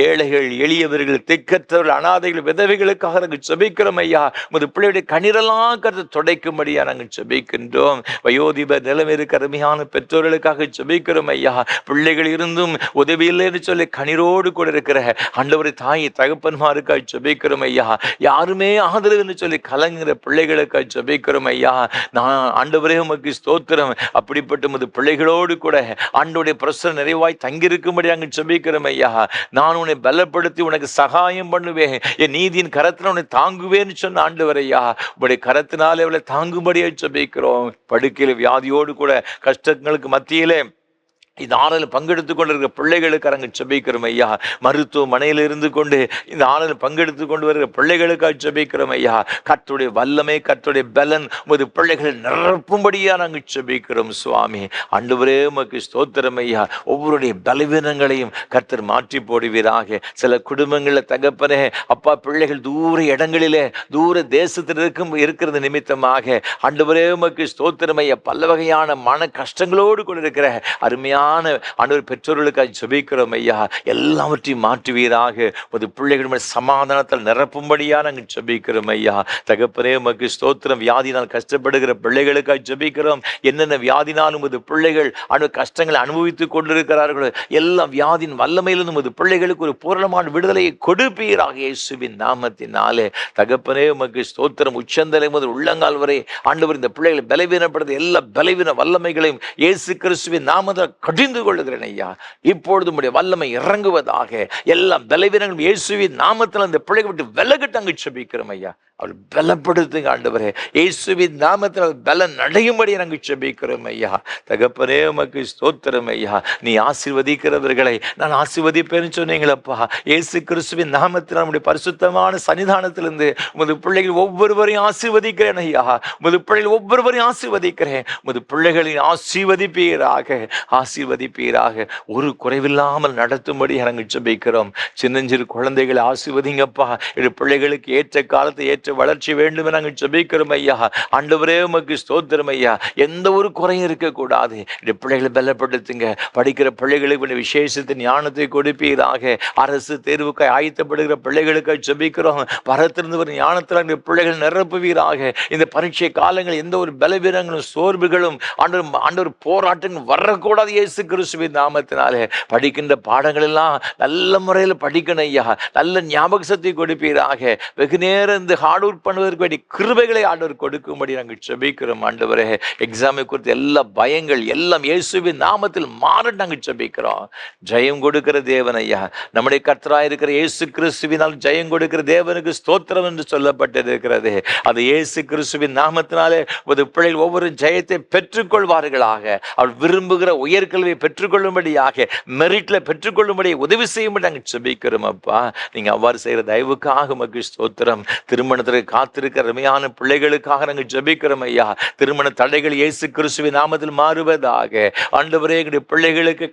ஏழைகள், எளியவர்கள், திக்கற்றவர்கள், அனாதைகள், விதவைகளுக்காக நாங்கள் ஜெபிக்கிறோம் ஐயா. உமது பிள்ளையுடைய கண்ணீரெல்லாம் கருத்து துடைக்கும்படியா நாங்கள் ஜெபிக்கின்றோம். வயோதிப நிலைமை இருக்க அருமையான பெற்றோர்களுக்காக ஜெபிக்கிறோம் ஐயா. பிள்ளைகள் இருந்தும் உதவி இல்லை என்று சொல்லி கண்ணீரோடு கூட இருக்கிற ஆண்டவரை தாய் தகப்பன்மாருக்காக ஜெபிக்கிறோம் ஐயா. யாருமே ஆதரவு என்று சொல்லி கலங்குகிற பிள்ளைகளுக்காக ஜெபிக்கிறோம் ஐயா. நான் ஆண்டவரே உமக்கு ஸ்தோத்திரம். அப்படிப்பட்ட உமது பிள்ளைகளோடு கூட ஆண்டவருடைய பிரசன்னம் நிறைவாய் தங்கியிருக்கும்படி அங்கு ஜெபிக்கிறோம் ஐயா. நான் உன்னை பலப்படுத்தி உனக்கு சகாயம் பண்ணுவேன், என் நீதியின் கரத்தில் உன்னை தாங்குவேன்னு சொன்ன ஆண்டவர் ஐயா, உடைய கரத்தினாலே அவளை தாங்கும்படியா ஜெபிக்கிறோம். படுக்கையில் வியாதியோடு கூட கஷ்டங்களுக்கு மத்தியிலே இந்த ஆறில் பங்கெடுத்து கொண்டிருக்கிற பிள்ளைகளுக்கு அரங்கு ஜெபிக்கிறோம் ஐயா. மருத்துவமனையில் இருந்து கொண்டு இந்த ஆறில் பங்கெடுத்து கொண்டு வருகிற பிள்ளைகளுக்காக ஜெபிக்கிறோம் ஐயா. கர்த்தருடைய வல்லமை, கர்த்தருடைய பலன் உமது பிள்ளைகளை நிரப்பும்படியா நாங்கள் ஜெபிக்கிறோம் சுவாமி. ஆண்டவரே உமக்கு ஸ்தோத்திரம் ஐயா. ஒவ்வொருடைய பலவீனங்களையும் கர்த்தர் மாற்றி போடுவீராக. சில குடும்பங்களில் தகப்பனே அப்பா பிள்ளைகள் தூர இடங்களிலே தூர தேசத்தில் இருக்கிறது நிமித்தமாக ஆண்டவரே உமக்கு ஸ்தோத்திரம் ஐயா. பல வகையான மன கஷ்டங்களோடு கூட இருக்கிற அருமையான ஆண்டவர் பெற்றோர்களுக்காக ஜெபிக்கிறோம் ஐயா. எல்லாவற்றையும் மாற்றுவீராக. உமது பிள்ளைகள் சமாதானத்தால் நிரப்பும்படியா நாங்கள் ஜெபிக்கிறோம் ஐயா. தகப்பனே உமக்கு ஸ்தோத்திரம். வியாதினால் கஷ்டப்படுகிற பிள்ளைகளுக்காக ஜெபிக்கிறோம். என்னென்ன வியாதினால் உமது பிள்ளைகள் கஷ்டங்களை அனுபவித்துக் கொண்டிருக்கிறார்களோ எல்லா வியாதியின் வல்லமையிலிருந்து உமது பிள்ளைகளுக்கு ஒரு பூரணமான விடுதலையை கொடுப்பீராக இயேசுவின் நாமத்தினாலே. தகப்பனே உமக்கு ஸ்தோத்திரம். உச்சந்தலை முதல் உள்ளங்கால் வரை ஆண்டவர் இந்த பிள்ளைகளை பலவீனப்படுத்த எல்லா பலவீன வல்லமைகளையும் இயேசு கிறிஸ்துவின் நாமத்தில் கடிந்து கொள்ளுகிறேன் ஐயா. இப்பொழுது உம்முடைய வல்லமை இறங்குவதாக. எல்லா பலவீனங்களும் இயேசுவின் நாமத்தில் அந்த பிள்ளைகளை விட்டு விலகட்டு அங்கு ஜெபிக்கிறோம் ஐயா. அவள் பலப்படுத்துங்க ஆண்டவரே. இயேசுவின் நாமத்தில் அவள் பலன் அடையும்படி நாங்கள் ஜெபிக்கிறோம் ஐயா. தகப்பனே உமக்கு ஸ்தோத்திரம் ஐயா. நீ ஆசீர்வதிக்கிறவர்களை நான் ஆசீர்வதிப்பேன்னு சொன்னீங்களப்பா. இயேசு கிறிஸ்துவின் நாமத்தில் நம்முடைய பரிசுத்தமான சன்னிதானத்திலிருந்து உமது பிள்ளைகள் ஒவ்வொருவரையும் ஆசீர்வதிக்கிறேன் ஐயா. உமது பிள்ளைகள் ஒவ்வொருவரையும் ஆசீர்வதிக்கிறேன். உமது பிள்ளைகளின் ஆசீர்வதிப்பீராக, ஆசீர்வதிப்பீராக. ஒரு குறைவில்லாமல் நடத்தும்படி நாங்கள் ஜெபிக்கிறோம். சின்னஞ்சிறு குழந்தைகளை ஆசீர்வதிங்கப்பா. இது பிள்ளைகளுக்கு ஏற்ற காலத்தை ஏற்ற வளர்ச்சி வேண்டும் என நாங்கள் ஜெபிக்கிறோம் ஐயா. ஆண்டவரே உமக்கு ஸ்தோத்திரம் ஐயா. எந்த ஒரு குறையும் இருக்கக்கூடாது. இந்த பிள்ளைகளை பலப்படுத்துங்க. படிக்கிற பிள்ளைகளுக்கு விசேஷத்தின் ஞானத்தை கொடுப்பீராக. அரசு தேர்வுக்கு ஆயத்தப்படுகிற பிள்ளைகளுக்கு ஜெபிக்கிறோம். பரத்திலிருந்து ஒரு ஞானத்தில் பிள்ளைகள் நிரப்புவீராக. இந்த பரீட்சை காலங்கள் எந்த ஒரு பலவீனங்களும் சோர்வுகளும் ஆண்டவர் போராட்டங்கள் வரக்கூடாது இயேசு கிறிஸ்துவின் நாமத்தினாலே. படிக்கின்ற பாடங்கள் எல்லாம் நல்ல முறையில் படிக்கணும் ஐயா. நல்ல ஞாபக சக்தி கொடுப்பீராக. வெகு நேரம் இந்த ஹார்ட் ஒர்க் பண்ணுவதற்கு வேண்டிய கிருபைகளை ஆண்டவர் கொடுக்கும்படி நாங்கள் ஜெபிக்கிறோம் ஆண்டவரே. எக்ஸாமை குறித்து எல்லா பயங்கள் எல்லாம் இயேசுவின் நாமத்தில் மாற நாங்கள் ஜெபிக்கிறோம். ஜெயம் கொடுக்கிற தேவன் ஐயா. நம்முடைய கர்த்தராய் இருக்கிற இயேசு கிறிஸ்துவினால் ஜெயம் கொடுக்கிற தேவனுக்கு ஸ்தோத்திரம் என்று சொல்லப்பட்டிருக்கிறது. அது இயேசு கிறிஸ்துவின் நாமத்தினாலே ஒரு பிள்ளைகள் ஒவ்வொரு ஜெயத்தை பெற்றுக்கொள்வார்களாக. அவள் விரும்புகிற உயர்கல்வியை பெற்றுக்கொள்ளும்படியாக, மெரிட்ல பெற்றுக்கொள்ளும்படி உதவி செய்யும்படி நாங்கள் ஜெபிக்கிறோம் அப்பா. நீங்க அவ்வாறு செய்கிற தயவுக்காக உமக்கு ஸ்தோத்திரம். திருமணத்திற்கு காத்திருக்கிற அருமையான பிள்ளைகளுக்காக நாங்கள் ஜெபிக்கிறோம் ஐயா. திருமண தடைகள் இயேசு கிறிஸ்துவின் நாமத்தில் மாறுவதாக. ஆண்டவரே எங்களுடைய பிள்ளைகளுக்கு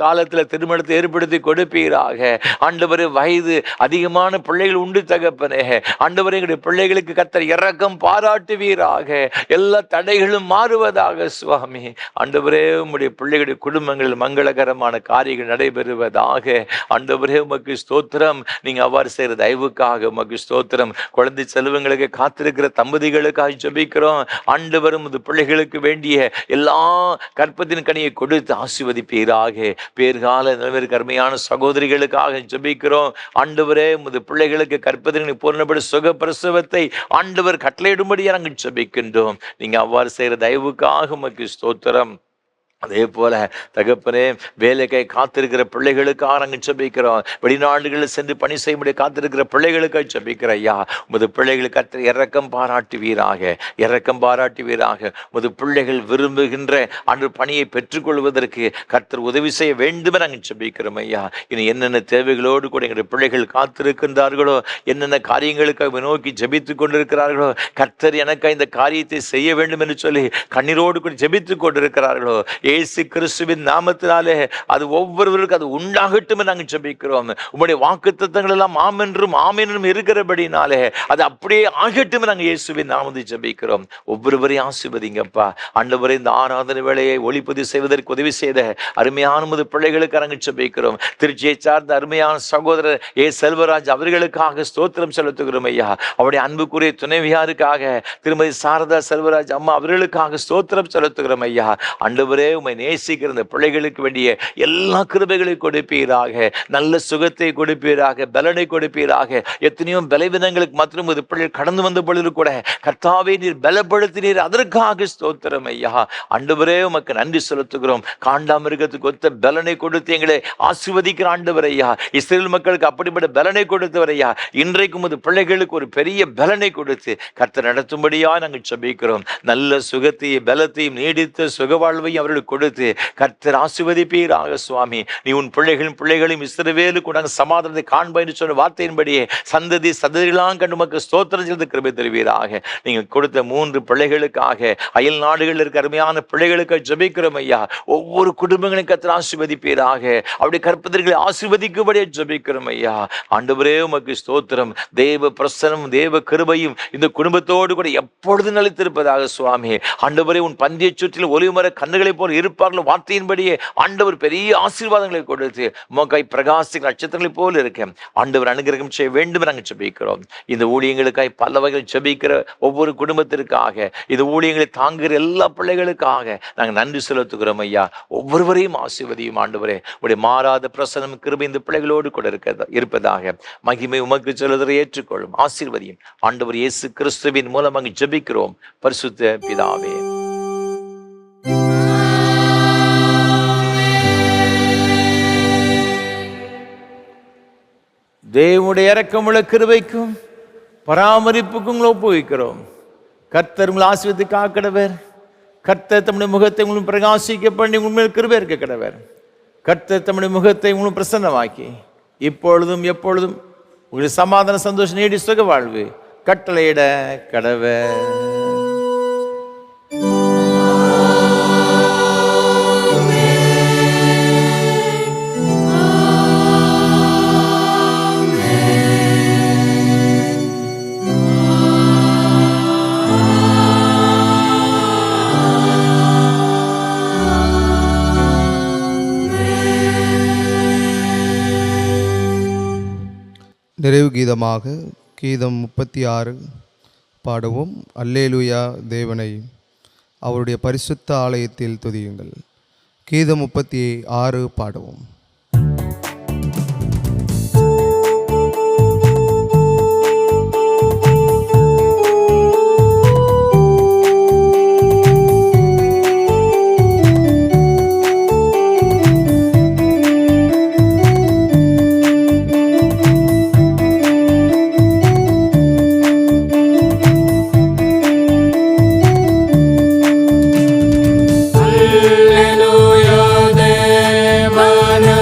காலத்தில் திருமணத்தை ஏற்படுத்தி கொடுப்பீராக. ஆண்டவரே வயது அதிகமான பிள்ளைகள் உண்டு தகப்பனே. ஆண்டவரே எங்களுடைய பிள்ளைகளுக்கு கர்த்தர் இரக்கம் பாராட்டுவீராக. எல்லா தடைகளும் மாறுவதாக சுவாமி. ஆண்டவரே உம்முடைய பிள்ளைகளுடைய குடும்பங்களில் மங்களகரமான காரியங்கள் நடைபெறுவதாக. ஆண்டவரே உமக்கு ஸ்தோத்திரம். நீங்க அவ்வாறு செய்கிற தயவுக்காக உமக்கு ஸ்தோத்திரம். குழந்தை செல்வங்களுக்கு காத்திருக்கிற தம்பதிகளுக்காக ஜெபிக்கிறோம். ஆண்டவரும் இது பிள்ளைகளுக்கு வேண்டிய எல்லா கற்பத்தின் கனியை கொடுத்து ஆசீர்வதிப்பீராக. பேர்கால நிலவிற்கு அருமையான சகோதரிகளுக்காக ஜெபிக்கிறோம். ஆண்டவரே உமது பிள்ளைகளுக்கு கற்பத்தின் பூர்ணப்படி சுக பிரசவத்தை ஆண்டவர் கட்டளையிடும்படியாக நாங்கள் ஜெபிக்கின்றோம். நீங்க அவ்வாறு செய்கிற தயவுக்காக உமக்கு ஸ்தோத்திரம். அதே போல தகப்பனே வேலைக்கை காத்திருக்கிற பிள்ளைகளுக்காக நாங்கள் ஜெபிக்கிறோம். வெளிநாடுகளில் சென்று பணி செய்ய முடிய காத்திருக்கிற பிள்ளைகளுக்காக ஜெபிக்கிற ஐயா. உமது பிள்ளைகளுக்கு கர்த்தர் இரக்கம் பாராட்டுவீராக, இரக்கம் பாராட்டுவீராக. உமது பிள்ளைகள் விரும்புகின்ற அன்று பணியை பெற்றுக்கொள்வதற்கு கர்த்தர் உதவி செய்ய வேண்டும் நாங்கள் ஜெபிக்கிறோம் ஐயா. இனி என்னென்ன தேவைகளோடு கூட எங்களுடைய பிள்ளைகள் காத்திருக்கின்றார்களோ, என்னென்ன காரியங்களுக்காக நோக்கி ஜெபித்து கொண்டிருக்கிறார்களோ, கர்த்தர் எனக்கு இந்த காரியத்தை செய்ய வேண்டும் என்று சொல்லி கண்ணீரோடு கூட ஜெபித்து கொண்டிருக்கிறார்களோ, இயேசு கிறிஸ்துவின் நாமத்தினாலே அது ஒவ்வொருவருக்கும் அது உண்டாகட்டும் நாங்கள் ஜெபிக்கிறோம். உம்முடைய வாக்குத்தத்தங்கள் எல்லாம் ஆமென்றும் ஆமென்றும் இருக்கிறபடினாலே அது அப்படியே ஆகட்டும் நாங்கள் இயேசுவின் நாமத்தில் ஜெபிக்கிறோம். ஒவ்வொருவரையும் ஆசீர்வதிங்கப்பா. ஆண்டவரே இந்த ஆராதனை வேளையை ஒளிப்பதிவு செய்வதற்கு உதவி செய்த அருமையான முது பிள்ளைகளுக்கு நாங்கள் ஜெபிக்கிறோம். திருச்சியை சார்ந்த அருமையான சகோதரர் செல்வராஜ் அவர்களுக்காக ஸ்தோத்திரம் செலுத்துகிறோம் ஐயா. அவருடைய அன்புக்குரிய துணைவியாருக்காக திருமதி சாரதா செல்வராஜ் அம்மா அவர்களுக்காக ஸ்தோத்திரம் செலுத்துகிறோம் ஐயா. ஆண்டவரே உம்மை நேசிக்கிற இந்த பிள்ளைகளுக்கு வேண்டிய எல்லா கிருபைகளை கொடுப்பீராக, நல்ல சுகத்தை கொடுப்பீராக, பலனை கொடுப்பீராக. எத்தனையோ பலவீனங்களுக்கு மாத்திரம் இது பிள்ளைகள் கடந்து வந்த பொழுது கூட கர்த்தாவே நீர் பலப்படுத்தினீர், அதற்காக ஸ்தோத்திரம் ஐயா. ஆண்டவரே உமக்கு நன்றி செலுத்துகிறோம். காண்டாமிருகத்துக்கு ஒத்த பலனை கொடுத்து எங்களை ஆசீர்வதிக்கிற ஆண்டவர் ஐயா. இஸ்ரேல் மக்களுக்கு அப்படிப்பட்ட பலனை கொடுத்தவர் ஐயா. இன்றைக்கும் இது பிள்ளைகளுக்கு ஒரு பெரிய பலனை கொடுத்து கர்த்தர் நடத்தும்படியா நாங்கள் ஜெபிக்கிறோம். நல்ல சுகத்தையும் பலத்தையும் நீடித்த சுகவாழ்வையும் அவர்களுக்கு கொடுத்து கர்த்தர் ஆசீர்வதிப்பீராக சுவாமி. நீ உன் பிள்ளைகளையும் இஸ்ரவேலுக்கு உனக்கு சமாதானத்தை காண்பாய் என்று சொன்ன வார்த்தையின்படியே சந்ததி சந்ததிகளாம் கண்டு உமக்கு ஸ்தோத்திரம் செய்து கிருபை தருவீராக. நீங்கள் கொடுத்த 3 பிள்ளைகளுக்காக, அயல் நாடுகளில் இருக்க அருமையான பிள்ளைகளுக்கு ஜெபிக்கிறோம் ஐயா. ஒவ்வொரு குடும்பங்களையும் கர்த்தர் ஆசீர்வதிப்பீராக, அவருடைய கற்பதர்களை ஆசீர்வதிக்கும்படியே ஜெபிக்கிறோம் ஐயா. ஆண்டவரே உமக்கு ஸ்தோத்திரம். தேவ பிரசன்னம் தேவ கிருபையும் இந்த குடும்பத்தோடு கூட எப்பொழுது நிலைத்திருப்பதாக சுவாமி. ஆண்டவரே உன் பந்திய சுற்றில் ஒளிமர கண்ணுகளை போல் இருப்பார்கள் வார்த்தையின்படியே ஆண்டவர் பெரிய ஆசீர்வாதங்களை கொடுத்து உமக்காய் பிரகாசிக்க நட்சத்திரங்களை போல் இருக்க ஆண்டவர் அனுகிரகம் செய்ய வேண்டும் நாங்கள் ஜெபிக்கிறோம். இந்த ஊழியங்களுக்காய் பல வகையில் ஜெபிக்கிற ஒவ்வொரு குடும்பத்திற்காக, இந்த ஊழியங்களை தாங்குகிற எல்லா பிள்ளைகளுக்காக நாங்கள் நன்றி செலுத்துகிறோம் ஐயா. ஒவ்வொருவரையும் ஆசீர்வதியும் ஆண்டவரே. உடைய மாறாத பிரசனம் கிருபை இந்த பிள்ளைகளோடு கூட இருப்பதாக மகிமை உமக்கு செலுத்துவதை ஏற்றுக்கொள்ளும். ஆசீர்வதியும் ஆண்டவர் இயேசு கிறிஸ்துவின் மூலம் அங்கு ஜெபிக்கிறோம் பரிசுத்த பிதாவே. தேவனுடைய இரக்கமுள்ள கிருபைக்கும் பராமரிப்புக்கும் ஒப்புவிக்கிறோம். கர்த்தர் உங்களை ஆசீர்வதித்து காக்கடவர். கர்த்தர் தம்முடைய முகத்தை உங்களுக்கு பிரகாசிக்க பண்ணி உண்மையில் கிருபை இருக்க கடவர். கர்த்தர் தம்முடைய முகத்தை உங்களுக்கு பிரசன்னமாக்கி இப்பொழுதும் எப்பொழுதும் உங்களுடைய சமாதான சந்தோஷம் நீடி சுக வாழ்வு கட்டளையிட கடவர். நிறைவு கீதமாக கீதம் 36 பாடுவோம். அல்லேலூயா தேவனை அவருடைய பரிசுத்த ஆலயத்தில் துதியுங்கள். கீதம் 36 பாடுவோம். Alleluia, Devana.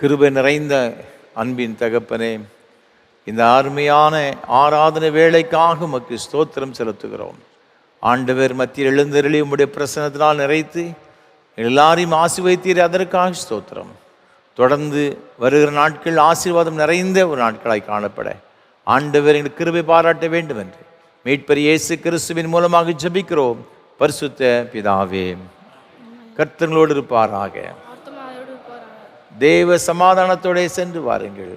கிருபை நிறைந்த அன்பின் தகப்பனே, இந்த அருமையான ஆராதனை வேளைக்காக உமக்கு ஸ்தோத்திரம் செலுத்துகிறோம். ஆண்டவர் மத்தியில் எழுந்தருளி உம்முடைய பிரசன்னத்தினால் நிறைத்து எல்லாரையும் ஆசீர்வதித்தீர், அதற்காக ஸ்தோத்திரம். தொடர்ந்து வருகிற நாட்கள் ஆசீர்வாதம் நிறைந்த ஒரு நாட்களாய் காணப்பட ஆண்டவர் எங்களுக்கு கிருபை பாராட்ட வேண்டும் என்று மீட்பர் இயேசு கிறிஸ்துவின் மூலமாக ஜெபிக்கிறோம் பரிசுத்த பிதாவே. கர்த்தர்களோடு இருப்பாராக. தேவ சமாதானத்தோടെ சென்று வாருங்கள்.